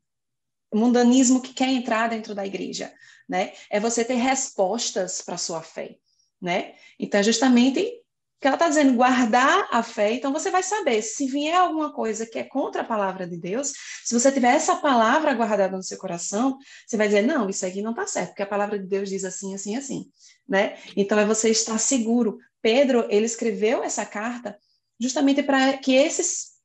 mundanismo que quer entrar dentro da igreja, né? É você ter respostas para a sua fé, né? Então, justamente que ela está dizendo, guardar a fé, então você vai saber, se vier alguma coisa que é contra a palavra de Deus, se você tiver essa palavra guardada no seu coração, você vai dizer, não, isso aqui não está certo, porque a palavra de Deus diz assim, assim, assim, né? Então é você estar seguro. Pedro, ele escreveu essa carta justamente para que esses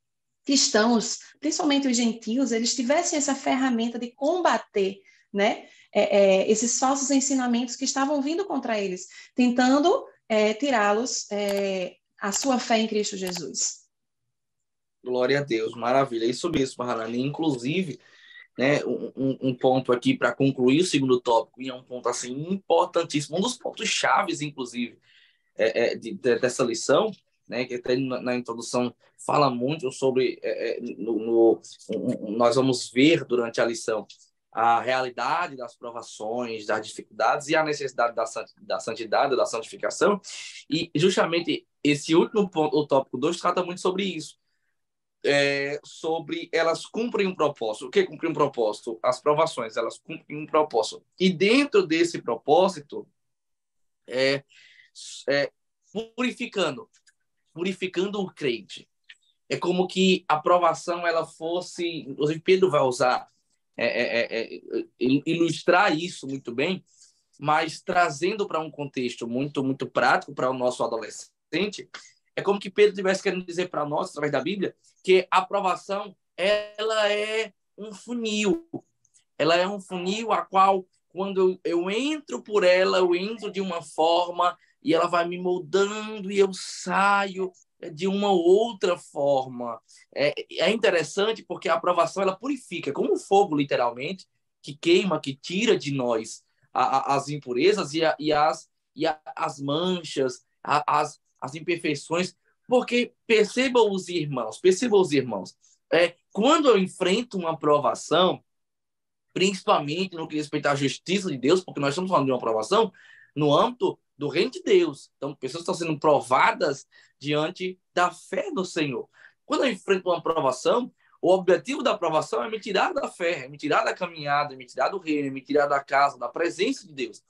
cristãos, principalmente os gentios, eles tivessem essa ferramenta de combater, né? Esses falsos ensinamentos que estavam vindo contra eles, tentando tirá-los a sua fé em Cristo Jesus. Glória a Deus, maravilha. É isso mesmo, Hanani. Inclusive, né, um ponto aqui para concluir o segundo tópico, e é um ponto assim importantíssimo, um dos pontos chaves, inclusive, dessa lição, né, que até na introdução fala muito sobre, nós vamos ver durante a lição a realidade das provações, das dificuldades e a necessidade da santidade, da santificação. E justamente esse último ponto, o tópico 2, trata muito sobre isso. Sobre elas cumprem um propósito. O que cumprir um propósito? As provações, elas cumprem um propósito. E dentro desse propósito, purificando o crente. É como que a provação ela fosse, inclusive Pedro vai usar ilustrar isso muito bem, mas trazendo para um contexto muito, muito prático para o nosso adolescente, é como que Pedro estivesse querendo dizer para nós, através da Bíblia, que a aprovação ela é um funil. Ela é um funil a qual, quando eu entro por ela, eu entro de uma forma e ela vai me moldando e eu saio de uma outra forma. É interessante porque a aprovação ela purifica, como um fogo, literalmente, que queima, que tira de nós as impurezas e as manchas, as imperfeições, porque percebam os irmãos, quando eu enfrento uma provação, principalmente no que respeita à justiça de Deus, porque nós estamos falando de uma provação no âmbito do reino de Deus. Então, pessoas estão sendo provadas diante da fé do Senhor. Quando eu enfrento uma provação, o objetivo da provação é me tirar da fé, é me tirar da caminhada, é me tirar do reino, é me tirar da casa, da presença de Deus.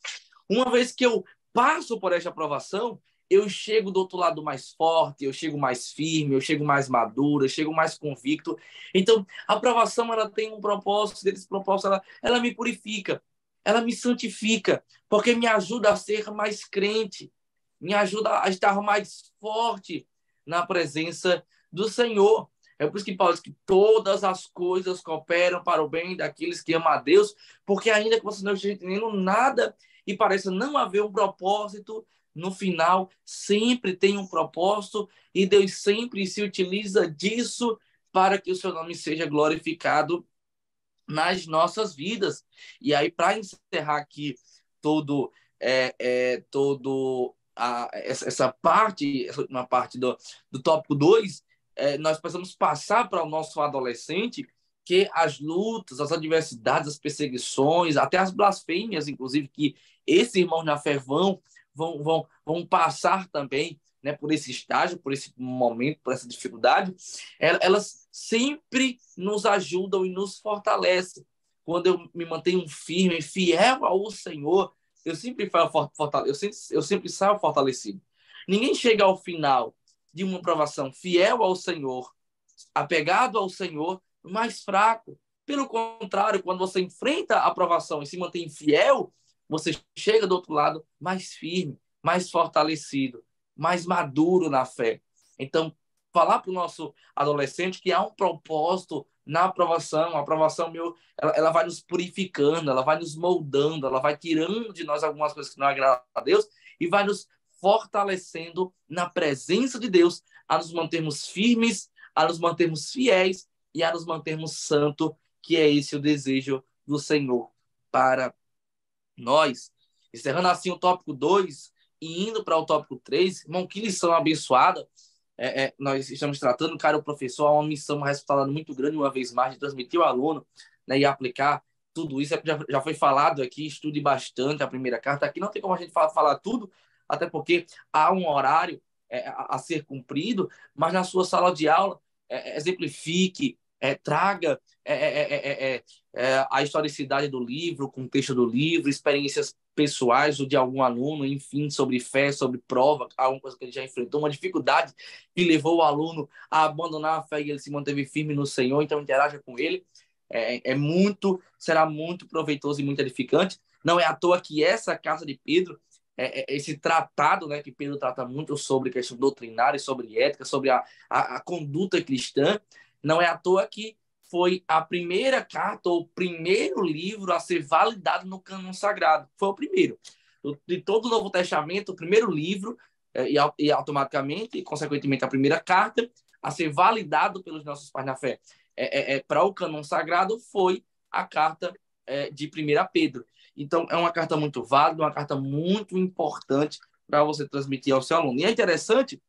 Uma vez que eu passo por esta provação, eu chego do outro lado mais forte, eu chego mais firme, eu chego mais maduro, eu chego mais convicto. Então, a aprovação ela tem um propósito, esse propósito ela me purifica, ela me santifica, porque me ajuda a ser mais crente, me ajuda a estar mais forte na presença do Senhor. É por isso que Paulo diz que todas as coisas cooperam para o bem daqueles que amam a Deus, porque ainda que você não esteja entendendo nada e pareça não haver um propósito, no final sempre tem um propósito e Deus sempre se utiliza disso para que o seu nome seja glorificado nas nossas vidas. E aí, para encerrar aqui todo essa uma parte do tópico 2, nós precisamos passar para o nosso adolescente que as lutas, as adversidades, as perseguições, até as blasfêmias, inclusive, que esses irmãos na fé vão passar também, né, por esse estágio, por esse momento, por essa dificuldade, elas sempre nos ajudam e nos fortalecem. Quando eu me mantenho firme, fiel ao Senhor, eu sempre saio fortalecido. Ninguém chega ao final de uma provação fiel ao Senhor, apegado ao Senhor, mais fraco. Pelo contrário, quando você enfrenta a provação e se mantém fiel, você chega do outro lado mais firme, mais fortalecido, mais maduro na fé. Então, falar para o nosso adolescente que há um propósito na aprovação. A aprovação ela vai nos purificando, ela vai nos moldando, ela vai tirando de nós algumas coisas que não agradam a Deus e vai nos fortalecendo na presença de Deus, a nos mantermos firmes, a nos mantermos fiéis e a nos mantermos santos, que é esse o desejo do Senhor para nós. Encerrando assim o tópico 2 e indo para o tópico 3, irmão, que lição abençoada. Nós estamos tratando, cara, o professor, uma missão, uma responsabilidade muito grande, uma vez mais, de transmitir ao aluno, né, e aplicar tudo isso. Já foi falado aqui, estude bastante a primeira carta. Aqui não tem como a gente falar tudo, até porque há um horário a ser cumprido, mas na sua sala de aula, exemplifique, traga a historicidade do livro, o contexto do livro, experiências pessoais ou de algum aluno, enfim, sobre fé, sobre prova, alguma coisa que ele já enfrentou, uma dificuldade que levou o aluno a abandonar a fé e ele se manteve firme no Senhor, então interaja com ele. Será muito proveitoso e muito edificante. Não é à toa que essa carta de Pedro, esse tratado, né, que Pedro trata muito sobre questão doutrinária, sobre ética, sobre a conduta cristã, não é à toa que foi a primeira carta ou o primeiro livro a ser validado no cânon sagrado. Foi o primeiro. De todo o Novo Testamento, o primeiro livro, e automaticamente, consequentemente, a primeira carta a ser validado pelos nossos pais na fé para o cânon sagrado foi a carta de 1 Pedro. Então, é uma carta muito válida, uma carta muito importante para você transmitir ao seu aluno. E é interessante,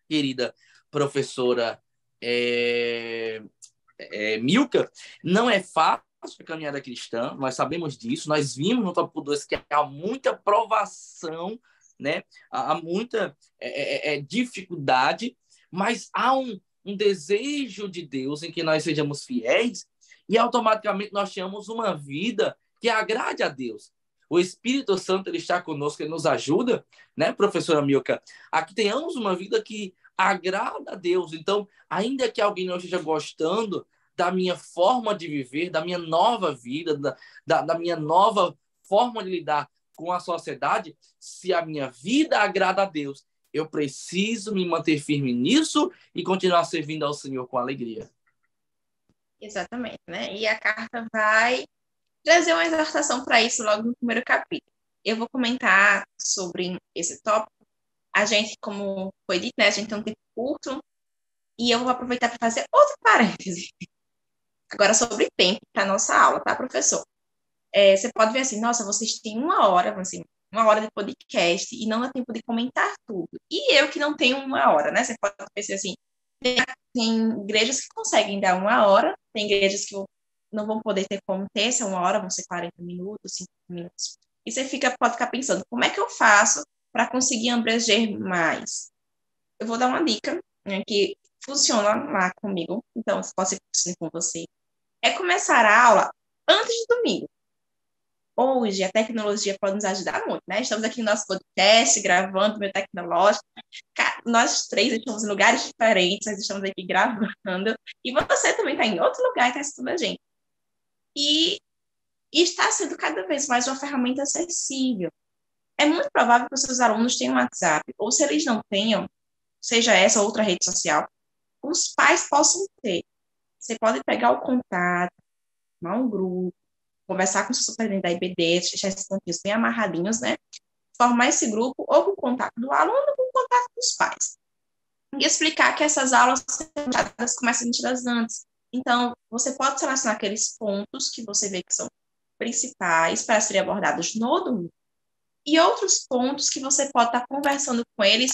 querida professora Milka, não é fácil a caminhada cristã, nós sabemos disso, nós vimos no tópico 2 que há muita provação, né? Há muita dificuldade, mas há um desejo de Deus em que nós sejamos fiéis e automaticamente nós tenhamos uma vida que agrade a Deus. O Espírito Santo ele está conosco, ele nos ajuda, né, professora Milka, a que tenhamos uma vida que agrada a Deus. Então, ainda que alguém não esteja gostando da minha forma de viver, da minha nova vida, da minha nova forma de lidar com a sociedade, se a minha vida agrada a Deus, eu preciso me manter firme nisso e continuar servindo ao Senhor com alegria. Exatamente, né? E a carta vai trazer uma exortação para isso logo no primeiro capítulo. Eu vou comentar sobre esse tópico. A gente, como foi dito, né? A gente tem um tempo curto e eu vou aproveitar para fazer outro parêntese. Agora sobre tempo para nossa aula, tá, professor? Você pode ver assim, nossa, vocês têm uma hora de podcast e não dá tempo de comentar tudo. E eu que não tenho uma hora, né? Você pode pensar assim, tem igrejas que conseguem dar uma hora, tem igrejas que não vão poder ter como ter essa uma hora, vão ser 40 minutos, 50 minutos. E você pode ficar pensando, como é que eu faço para conseguir abranger mais? Eu vou dar uma dica, né, que funciona lá comigo, então pode ser que funcione com você. É começar a aula antes do domingo. Hoje, a tecnologia pode nos ajudar muito, né? Estamos aqui no nosso podcast, gravando, meio tecnológico. Nós três estamos em lugares diferentes, nós estamos aqui gravando. E você também está em outro lugar e está assistindo a gente. E está sendo cada vez mais uma ferramenta acessível. É muito provável que os seus alunos tenham WhatsApp, ou se eles não tenham, seja essa ou outra rede social, os pais possam ter. Você pode pegar o contato, formar um grupo, conversar com o seu superintendente da IBD, deixar esses pontinhos bem amarradinhos, né? Formar esse grupo ou com o contato do aluno ou com o contato dos pais. E explicar que essas aulas começam antes. Então, você pode selecionar aqueles pontos que você vê que são principais para serem abordados no domingo e outros pontos que você pode estar conversando com eles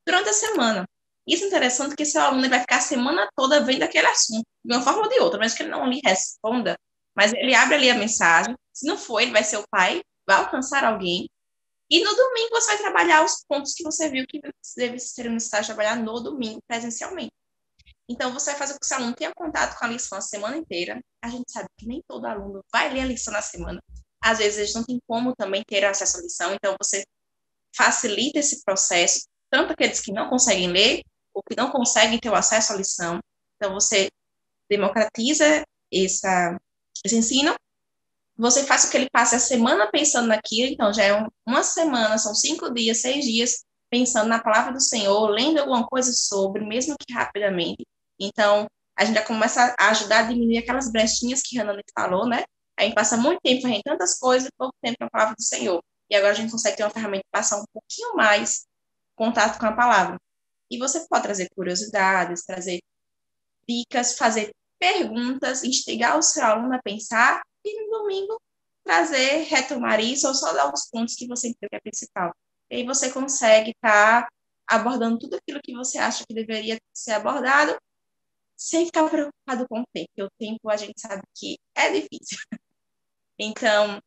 durante a semana. Isso é interessante porque seu aluno vai ficar a semana toda vendo aquele assunto, de uma forma ou de outra, mas que ele não lhe responda, mas ele abre ali a mensagem, se não for, ele vai ser o pai, vai alcançar alguém, e no domingo você vai trabalhar os pontos que você viu que deve ser necessário trabalhar no domingo presencialmente. Então, você vai fazer com que o seu aluno tenha contato com a lição a semana inteira. A gente sabe que nem todo aluno vai ler a lição na semana. Às vezes, eles não têm como também ter acesso à lição. Então, você facilita esse processo, tanto aqueles que não conseguem ler, ou que não conseguem ter o acesso à lição. Então, você democratiza esse ensino. Você faz com que ele passe a semana pensando naquilo. Então, já é uma semana, são 5 dias, 6 dias, pensando na palavra do Senhor, lendo alguma coisa sobre, mesmo que rapidamente. Então, a gente já começa a ajudar a diminuir aquelas brechinhas que a Hannah falou, né? A gente passa muito tempo fazendo tantas coisas, pouco tempo na palavra do Senhor. E agora a gente consegue ter uma ferramenta de passar um pouquinho mais contato com a palavra. E você pode trazer curiosidades, trazer dicas, fazer perguntas, instigar o seu aluno a pensar e no domingo trazer, retomar isso ou só dar os pontos que você entendeu que é principal. E aí você consegue estar abordando tudo aquilo que você acha que deveria ser abordado sem ficar preocupado com o tempo, porque o tempo a gente sabe que é difícil. Então,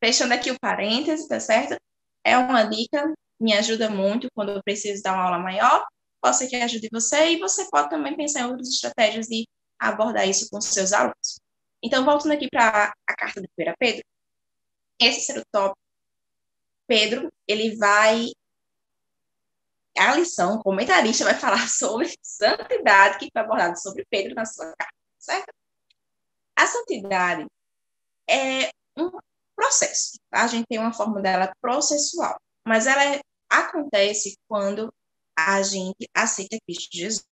fechando aqui o parênteses, tá certo? É uma dica, me ajuda muito quando eu preciso dar uma aula maior, pode ser que ajude você, e você pode também pensar em outras estratégias e abordar isso com seus alunos. Então, voltando aqui para a carta de 1 Pedro, esse será o tópico. Pedro, ele vai... A lição, o comentarista vai falar sobre santidade, que foi abordado sobre Pedro na sua carta, certo? A santidade é um processo, tá? A gente tem uma forma dela processual, mas ela acontece quando a gente aceita Cristo Jesus.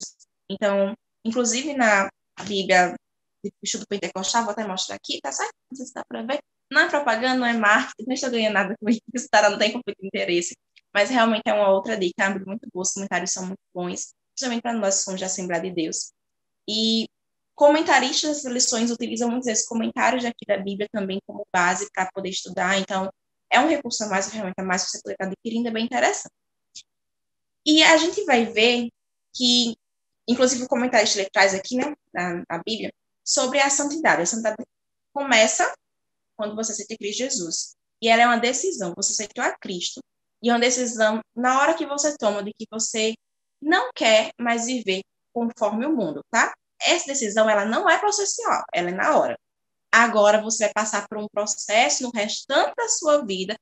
Então, inclusive na Bíblia do Estudo Pentecostal, vou até mostrar aqui, tá certo? Não sei se dá para ver. Não é propaganda, não é marketing, não estou ganhando nada com isso, não tem conflito de interesse. Mas realmente é uma outra dica, é uma Bíblia muito boa, os comentários são muito bons, principalmente para nós que somos de Assembleia de Deus. E comentaristas das lições utilizam muitos desses comentários aqui da Bíblia também como base para poder estudar, então é um recurso a mais, uma ferramenta a mais que você poder estar adquirindo, é bem interessante. E a gente vai ver que, inclusive o comentarista ele traz aqui, né, na Bíblia, sobre a santidade. A santidade começa quando você aceita Cristo Jesus. E ela é uma decisão, você aceitou a Cristo, e é uma decisão na hora que você toma de que você não quer mais viver conforme o mundo, tá? Essa decisão, ela não é processual, ela é na hora. Agora você vai passar por um processo no restante da sua vida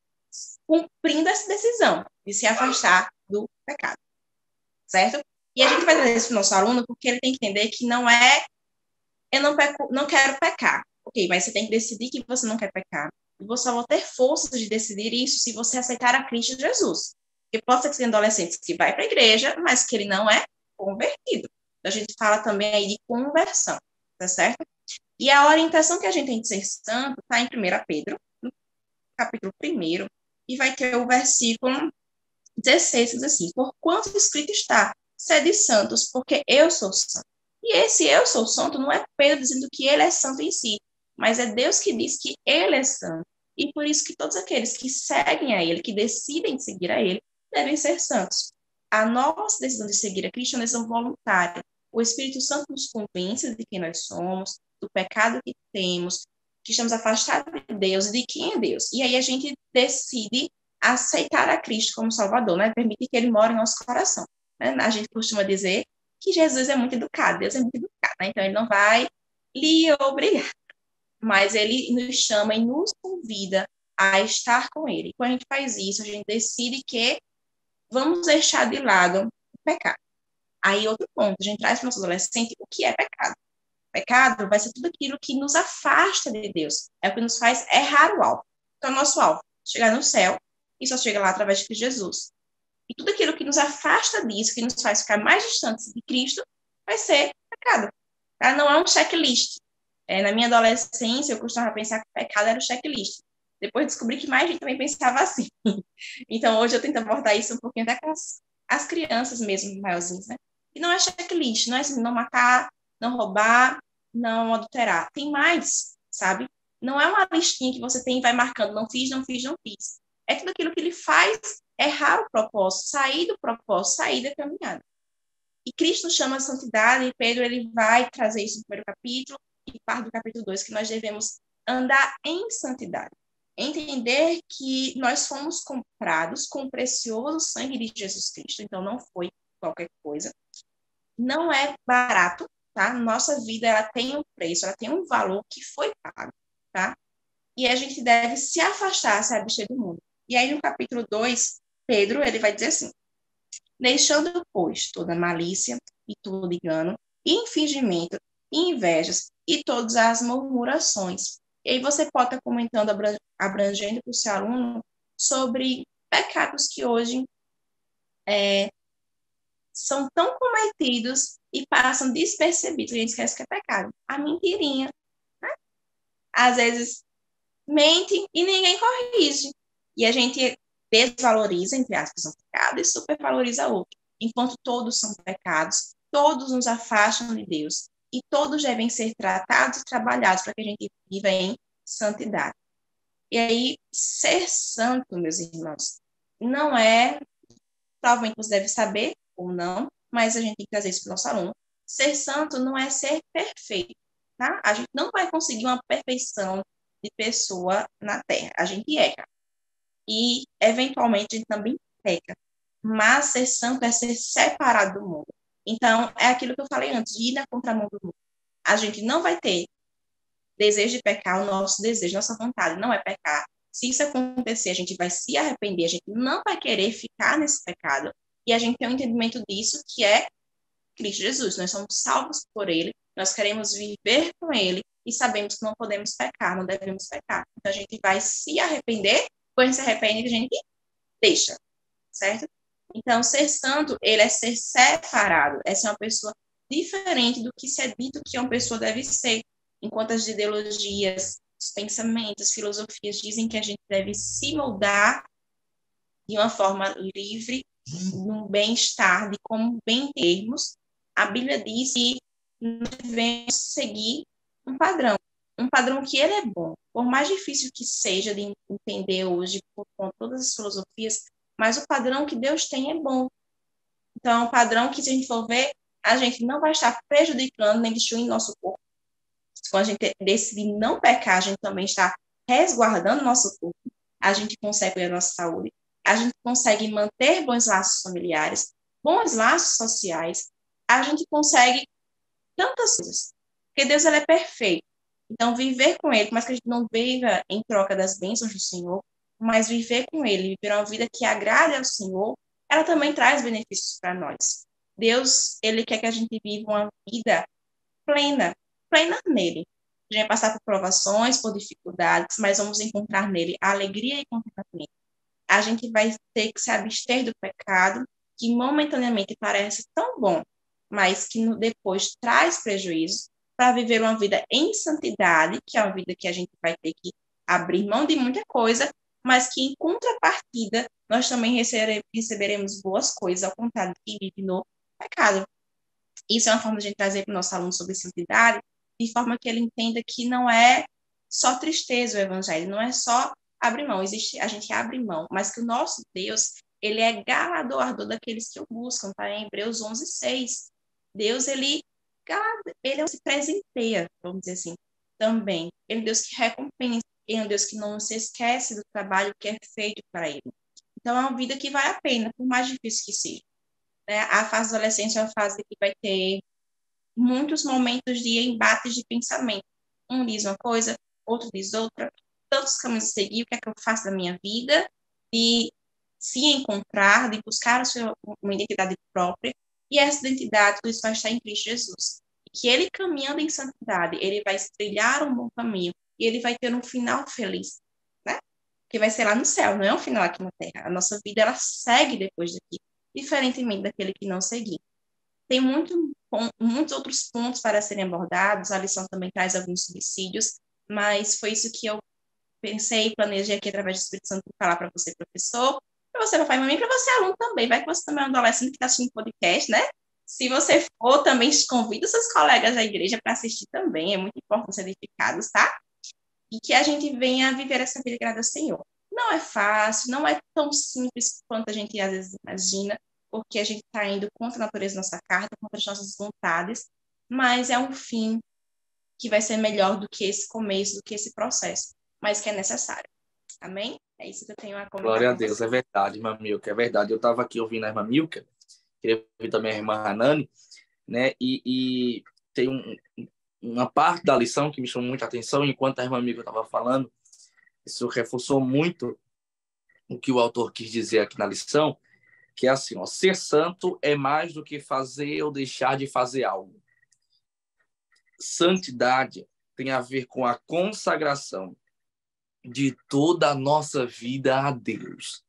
cumprindo essa decisão de se afastar do pecado, certo? E a gente vai trazer isso para o nosso aluno porque ele tem que entender que não é eu não quero pecar. Ok, mas você tem que decidir que você não quer pecar. E você só vai ter forças de decidir isso se você aceitar a Cristo Jesus. Porque pode ser que tenha adolescentes que vai para a igreja, mas que ele não é convertido. A gente fala também aí de conversão, tá certo? E a orientação que a gente tem de ser santo está em 1 Pedro, no capítulo 1, e vai ter o versículo 16, que diz assim: porquanto escrito está, sede santos, porque eu sou santo. E esse eu sou santo não é Pedro dizendo que ele é santo em si, mas é Deus que diz que ele é santo. E por isso que todos aqueles que seguem a ele, que decidem seguir a ele, devem ser santos. A nossa decisão de seguir a Cristo é uma decisão voluntária. O Espírito Santo nos convence de quem nós somos, do pecado que temos, que estamos afastados de Deus e de quem é Deus. E aí a gente decide aceitar a Cristo como Salvador, né? Permite que ele more em nosso coração. Né? A gente costuma dizer que Jesus é muito educado, Deus é muito educado, né? Então ele não vai lhe obrigar, mas ele nos chama e nos convida a estar com ele. E quando a gente faz isso, a gente decide que vamos deixar de lado o pecado. Aí outro ponto, a gente traz para o nosso adolescente o que é pecado. Pecado vai ser tudo aquilo que nos afasta de Deus, é o que nos faz errar o alvo. Então, nosso alvo, chegar no céu, e só chega lá através de Jesus. E tudo aquilo que nos afasta disso, que nos faz ficar mais distantes de Cristo, vai ser pecado. Tá? Não é um checklist. Na minha adolescência, eu costumava pensar que pecado era o checklist. Depois descobri que mais gente também pensava assim. Então, hoje eu tento abordar isso um pouquinho até com as crianças mesmo, maiorzinhas, né? E não é checklist, não é assim, não matar, não roubar, não adulterar. Tem mais, sabe? Não é uma listinha que você tem e vai marcando, não fiz, não fiz, não fiz. É tudo aquilo que ele faz errar o propósito, sair do propósito, sair da caminhada. E Cristo chama a santidade, e Pedro ele vai trazer isso no primeiro capítulo, e parte do capítulo 2, que nós devemos andar em santidade. Entender que nós fomos comprados com o precioso sangue de Jesus Cristo, então não foi qualquer coisa. Não é barato, tá? Nossa vida, ela tem um preço, ela tem um valor que foi pago, tá? E a gente deve se afastar, se abster do mundo. E aí no capítulo 2, Pedro, ele vai dizer assim: deixando, pois, toda malícia e todo engano, e fingimento, e invejas, e todas as murmurações. E aí você pode estar comentando, abrangendo para o seu aluno, sobre pecados que hoje são tão cometidos e passam despercebidos. A gente esquece que é pecado. A mentirinha, né? Às vezes mente e ninguém corrige. E a gente desvaloriza, entre aspas, um pecado e supervaloriza outro. Enquanto todos são pecados, todos nos afastam de Deus. E todos devem ser tratados e trabalhados para que a gente viva em santidade. E aí, ser santo, meus irmãos, não é, provavelmente você deve saber ou não, mas a gente tem que trazer isso para o nosso aluno. Ser santo não é ser perfeito, tá? A gente não vai conseguir uma perfeição de pessoa na Terra. A gente erra. E, eventualmente, a gente também peca. Mas ser santo é ser separado do mundo. Então, é aquilo que eu falei antes, de ir na contramão do mundo. A gente não vai ter desejo de pecar, o nosso desejo, nossa vontade não é pecar. Se isso acontecer, a gente vai se arrepender, a gente não vai querer ficar nesse pecado. E a gente tem um entendimento disso, que é Cristo Jesus. Nós somos salvos por Ele, nós queremos viver com Ele e sabemos que não podemos pecar, não devemos pecar. Então, a gente vai se arrepender, quando se arrepende, a gente deixa, certo? Então, ser santo, ele é ser separado, é ser uma pessoa diferente do que se é dito que uma pessoa deve ser. Enquanto as ideologias, os pensamentos, filosofias dizem que a gente deve se moldar de uma forma livre, num bem-estar, de como bem termos, a Bíblia diz que nós devemos seguir um padrão que ele é bom, por mais difícil que seja de entender hoje com todas as filosofias, mas o padrão que Deus tem é bom. Então, é um padrão que, se a gente for ver, a gente não vai estar prejudicando nem destruindo nosso corpo. Quando a gente decidir não pecar, a gente também está resguardando nosso corpo. A gente consegue ter a nossa saúde. A gente consegue manter bons laços familiares, bons laços sociais. A gente consegue tantas coisas. Porque Deus, ele é perfeito. Então, viver com Ele, por mais que a gente não viva em troca das bênçãos do Senhor, mas viver com Ele, viver uma vida que agrade ao Senhor, ela também traz benefícios para nós. Deus, Ele quer que a gente viva uma vida plena nele. A gente vai passar por provações, por dificuldades, mas vamos encontrar nele a alegria e contentamento. A gente vai ter que se abster do pecado, que momentaneamente parece tão bom, mas que depois traz prejuízo, para viver uma vida em santidade, que é uma vida que a gente vai ter que abrir mão de muita coisa, mas que em contrapartida nós também receberemos boas coisas, ao contrário de quem vive no pecado. Isso é uma forma de a gente trazer para o nosso aluno sobre santidade, de forma que ele entenda que não é só tristeza o evangelho, não é só abrir mão, existe, a gente abre mão, mas que o nosso Deus, ele é galardoador daqueles que o buscam, tá? Em Hebreus 11:6. Deus, ele se presenteia, vamos dizer assim, também. Ele é um Deus que recompensa, ele é um Deus que não se esquece do trabalho que é feito para ele. Então, é uma vida que vale a pena, por mais difícil que seja. Né? A fase da adolescência é uma fase que vai ter muitos momentos de embates de pensamento. Um diz uma coisa, outro diz outra, tantos caminhos a seguir, o que é que eu faço da minha vida, de se encontrar, de buscar uma identidade própria, e essa identidade, tudo isso vai estar em Cristo Jesus. E que ele, caminhando em santidade, ele vai trilhar um bom caminho, e ele vai ter um final feliz, né? Que vai ser lá no céu, não é um final aqui na Terra. A nossa vida, ela segue depois daqui, diferentemente daquele que não seguir. Tem muitos outros pontos para serem abordados, a lição também traz alguns subsídios, mas foi isso que eu pensei e planejei aqui através do Espírito Santo falar para você, professor, para você, papai e mamãe, para você, aluno também. Vai que você também é um adolescente que está assistindo podcast, né? Se você for, também convida os seus colegas da igreja para assistir também. É muito importante ser edificados, tá? E que a gente venha viver essa vida que agrada ao Senhor. Não é fácil, não é tão simples quanto a gente às vezes imagina, porque a gente está indo contra a natureza da nossa carta, contra as nossas vontades, mas é um fim que vai ser melhor do que esse começo, do que esse processo, mas que é necessário. Amém? É isso que eu tenho a comentar. Glória a Deus, você. É verdade, irmã Milka, é verdade. Eu estava aqui ouvindo a irmã Milka, queria ouvir também a irmã Hanani, né? E tem uma parte da lição que me chamou muita atenção, enquanto a irmã Milka estava falando, isso reforçou muito o que o autor quis dizer aqui na lição, que é assim, ó, ser santo é mais do que fazer ou deixar de fazer algo. Santidade tem a ver com a consagração de toda a nossa vida a Deus.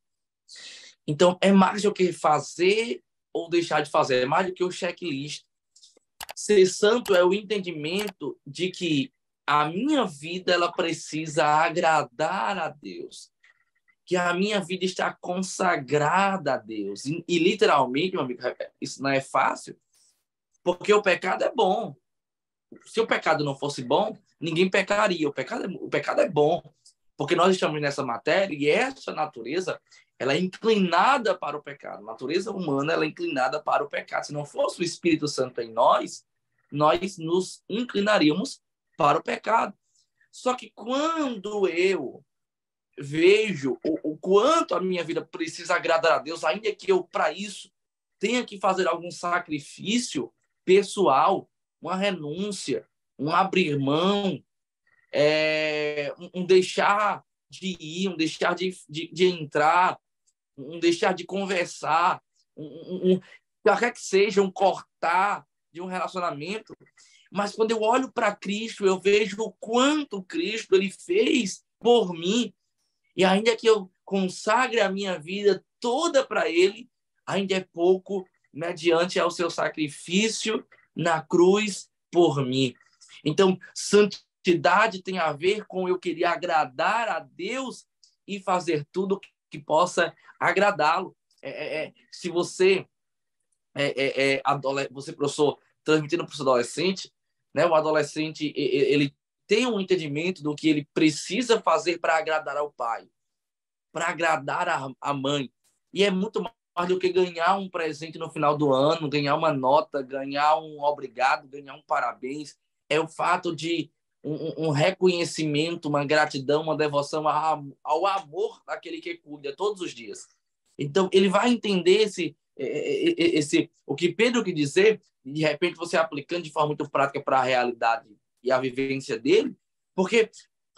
Então, é mais do que fazer ou deixar de fazer, é mais do que o checklist. Ser santo é o entendimento de que a minha vida ela precisa agradar a Deus, que a minha vida está consagrada a Deus. E literalmente, meu amigo, isso não é fácil, porque o pecado é bom. Se o pecado não fosse bom, ninguém pecaria. O pecado é bom, porque nós estamos nessa matéria e essa natureza ela é inclinada para o pecado. A natureza humana ela é inclinada para o pecado. Se não fosse o Espírito Santo em nós nos inclinaríamos para o pecado. Só que quando eu vejo o quanto a minha vida precisa agradar a Deus, ainda que eu, para isso, tenha que fazer algum sacrifício pessoal, uma renúncia, um abrir mão, um deixar de ir, um deixar de entrar, um deixar de conversar, qualquer que seja, um cortar de um relacionamento. Mas quando eu olho para Cristo, eu vejo o quanto Cristo ele fez por mim. E ainda que eu consagre a minha vida toda para Ele, ainda é pouco mediante ao seu sacrifício na cruz por mim. Então, santidade tem a ver com eu querer agradar a Deus e fazer tudo que possa agradá-lo. Se você você, professor, transmitindo para o adolescente, né? O adolescente ele tem um entendimento do que ele precisa fazer para agradar ao pai, para agradar a mãe. E é muito mais do que ganhar um presente no final do ano, ganhar uma nota, ganhar um obrigado, ganhar um parabéns. É o fato de um reconhecimento, uma gratidão, uma devoção ao amor daquele que cuida todos os dias. Então, ele vai entender o que Pedro quis dizer, e de repente você aplicando de forma muito prática para a realidade e a vivência dele, porque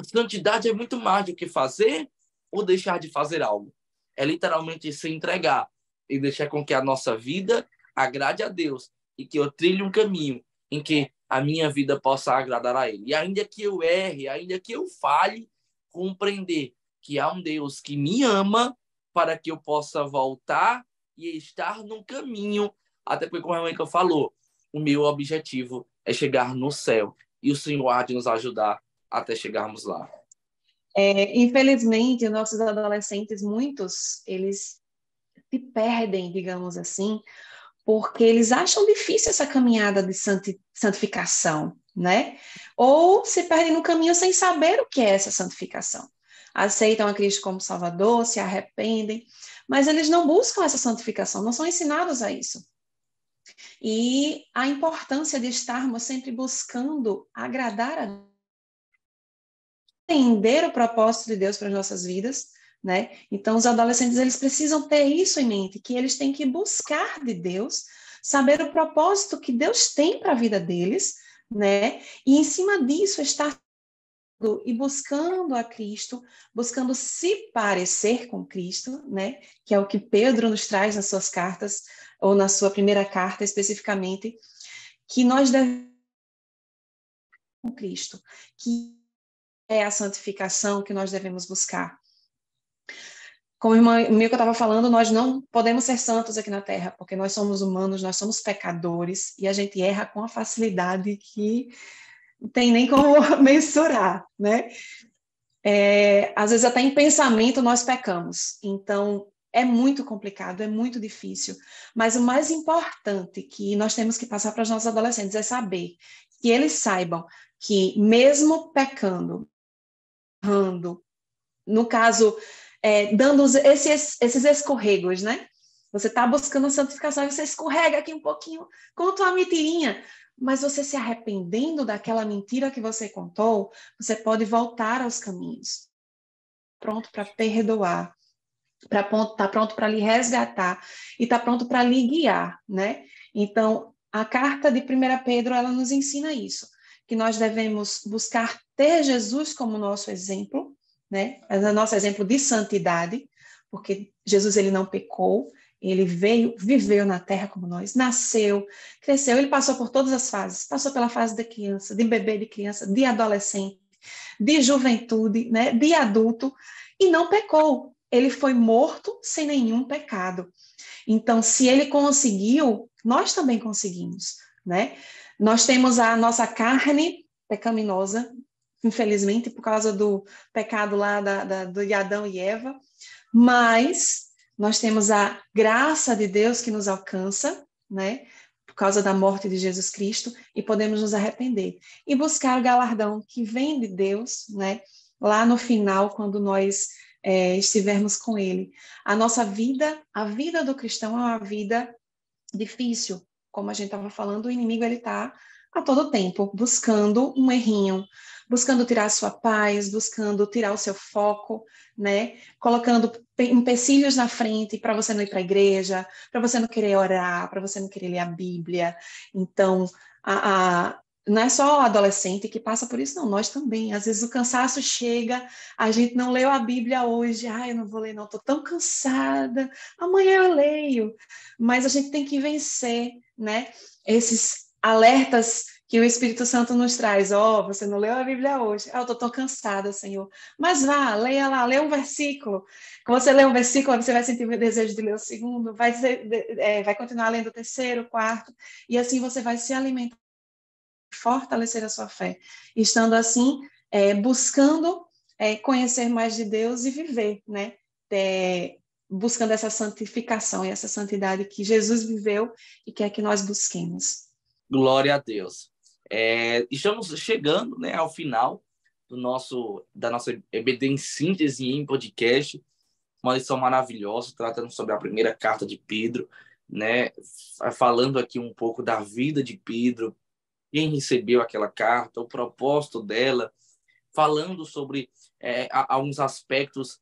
santidade é muito mais do que fazer ou deixar de fazer algo. É literalmente se entregar e deixar com que a nossa vida agrade a Deus e que eu trilhe um caminho em que a minha vida possa agradar a Ele. E ainda que eu erre, ainda que eu falhe, compreender que há um Deus que me ama para que eu possa voltar e estar no caminho, até porque, como a mãe que falou, o meu objetivo é chegar no céu e o Senhor há de nos ajudar até chegarmos lá. Infelizmente, nossos adolescentes, muitos, eles se perdem, digamos assim, porque eles acham difícil essa caminhada de santificação, né? Ou se perdem no caminho sem saber o que é essa santificação. Aceitam a Cristo como Salvador, se arrependem, mas eles não buscam essa santificação, não são ensinados a isso. E a importância de estarmos sempre buscando agradar a Deus, entender o propósito de Deus para as nossas vidas, né? Então, os adolescentes, eles precisam ter isso em mente, que eles têm que buscar de Deus, saber o propósito que Deus tem para a vida deles, né? E, em cima disso, estar e buscando a Cristo, buscando se parecer com Cristo, né? Que é o que Pedro nos traz nas suas cartas, ou na sua primeira carta, especificamente, que nós devemos com Cristo, que é a santificação que nós devemos buscar. Como a irmã Milka estava falando, nós não podemos ser santos aqui na Terra, porque nós somos humanos, nós somos pecadores, e a gente erra com a facilidade que não tem nem como mensurar, né? Às vezes até em pensamento nós pecamos. Então, É muito complicado, é muito difícil. Mas o mais importante que nós temos que passar para os nossos adolescentes é saber que eles saibam que, mesmo pecando, errando, no caso, dando esses escorregos, né? Você está buscando a santificação e você escorrega aqui um pouquinho, conta uma mentirinha, mas você se arrependendo daquela mentira que você contou, você pode voltar aos caminhos. Pronto para perdoar, tá pronto para lhe resgatar e tá pronto para lhe guiar, né? Então, a carta de 1 Pedro, ela nos ensina isso, que nós devemos buscar ter Jesus como nosso exemplo, né? É o nosso exemplo de santidade, porque Jesus, ele não pecou, ele veio, viveu na terra como nós, nasceu, cresceu, ele passou por todas as fases, passou pela fase de criança, de bebê, de criança, de adolescente, de juventude, né? De adulto, e não pecou. Ele foi morto sem nenhum pecado. Então, se ele conseguiu, nós também conseguimos, né? Nós temos a nossa carne pecaminosa, infelizmente, por causa do pecado lá de Adão e Eva, mas nós temos a graça de Deus que nos alcança, né? Por causa da morte de Jesus Cristo, e podemos nos arrepender e buscar o galardão que vem de Deus, né? Lá no final, quando nós estivermos com Ele. A nossa vida, a vida do cristão é uma vida difícil. Como a gente estava falando, o inimigo ele está a todo tempo buscando um errinho, buscando tirar a sua paz, buscando tirar o seu foco, né? Colocando empecilhos na frente para você não ir para a igreja, para você não querer orar, para você não querer ler a Bíblia. Então, não é só o adolescente que passa por isso, não, nós também. Às vezes o cansaço chega, a gente não leu a Bíblia hoje, eu não vou ler não, estou tão cansada, amanhã eu leio. Mas a gente tem que vencer, né? Esses alertas que o Espírito Santo nos traz. Você não leu a Bíblia hoje. Eu estou tão cansada, Senhor. Mas vá, leia lá, lê um versículo. Quando você lê um versículo, você vai sentir o desejo de ler o segundo, vai continuar lendo o terceiro, o quarto, e assim você vai se alimentar, fortalecer a sua fé. Estando assim, buscando conhecer mais de Deus e viver, né? Buscando essa santificação e essa santidade que Jesus viveu e quer que nós busquemos. Glória a Deus. Estamos chegando, né, ao final da nossa EBD em síntese em podcast, uma lição maravilhosa, tratando sobre a primeira carta de Pedro, né, falando aqui um pouco da vida de Pedro, quem recebeu aquela carta, o propósito dela, falando sobre alguns aspectos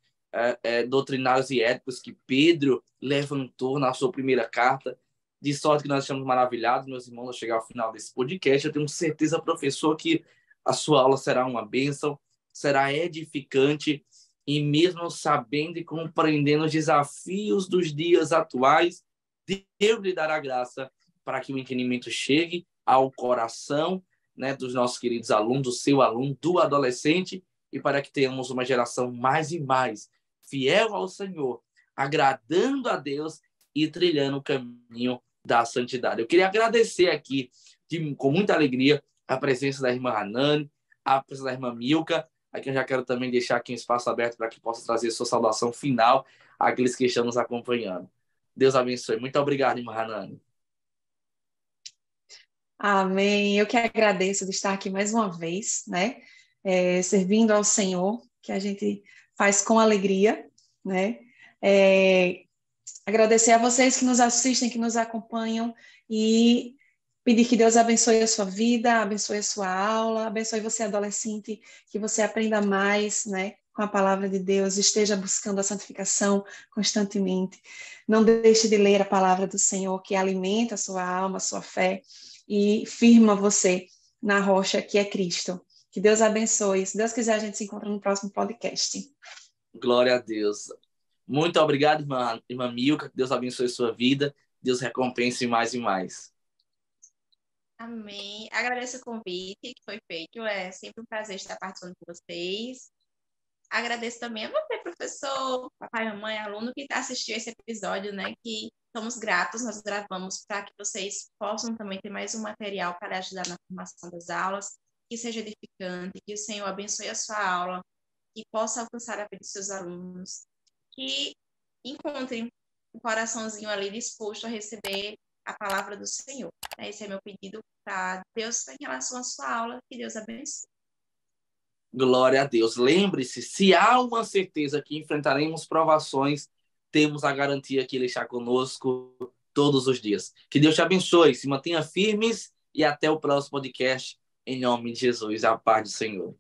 doutrinários e éticos que Pedro levantou na sua primeira carta. De sorte que nós estamos maravilhados, meus irmãos, ao chegar ao final desse podcast. Eu tenho certeza, professor, que a sua aula será uma bênção, será edificante, e mesmo sabendo e compreendendo os desafios dos dias atuais, Deus lhe dará graça para que o entendimento chegue ao coração, né, dos nossos queridos alunos, do seu aluno, do adolescente, e para que tenhamos uma geração mais e mais fiel ao Senhor, agradando a Deus e trilhando o caminho da santidade. Eu queria agradecer aqui, com muita alegria, a presença da irmã Hanani, a presença da irmã Milka. Aqui eu já quero também deixar aqui um espaço aberto para que possa trazer sua saudação final àqueles que estão nos acompanhando. Deus abençoe. Muito obrigado, irmã Hanani. Amém. Eu que agradeço de estar aqui mais uma vez, né? Servindo ao Senhor, que a gente faz com alegria, né? Agradecer a vocês que nos assistem, que nos acompanham, e pedir que Deus abençoe a sua vida, abençoe a sua aula, abençoe você, adolescente, que você aprenda mais, né, com a palavra de Deus, esteja buscando a santificação constantemente. Não deixe de ler a palavra do Senhor, que alimenta a sua alma, a sua fé, e firma você na rocha que é Cristo. Que Deus abençoe. Se Deus quiser, a gente se encontra no próximo podcast. Glória a Deus. Muito obrigado, irmã Milka. Que Deus abençoe sua vida. Deus recompense mais e mais. Amém. Agradeço o convite que foi feito. É sempre um prazer estar participando com vocês. Agradeço também a você, professor, papai, mamãe, aluno que está assistindo esse episódio, né? Que somos gratos, nós gravamos para que vocês possam também ter mais um material para ajudar na formação das aulas, que seja edificante, que o Senhor abençoe a sua aula, que possa alcançar a vida dos seus alunos, que encontre um coraçãozinho ali disposto a receber a palavra do Senhor. Esse é meu pedido para Deus em relação à sua aula. Que Deus abençoe. Glória a Deus. Lembre-se, se há uma certeza que enfrentaremos provações, temos a garantia que Ele está conosco todos os dias. Que Deus te abençoe, se mantenha firmes e até o próximo podcast. Em nome de Jesus, a paz do Senhor.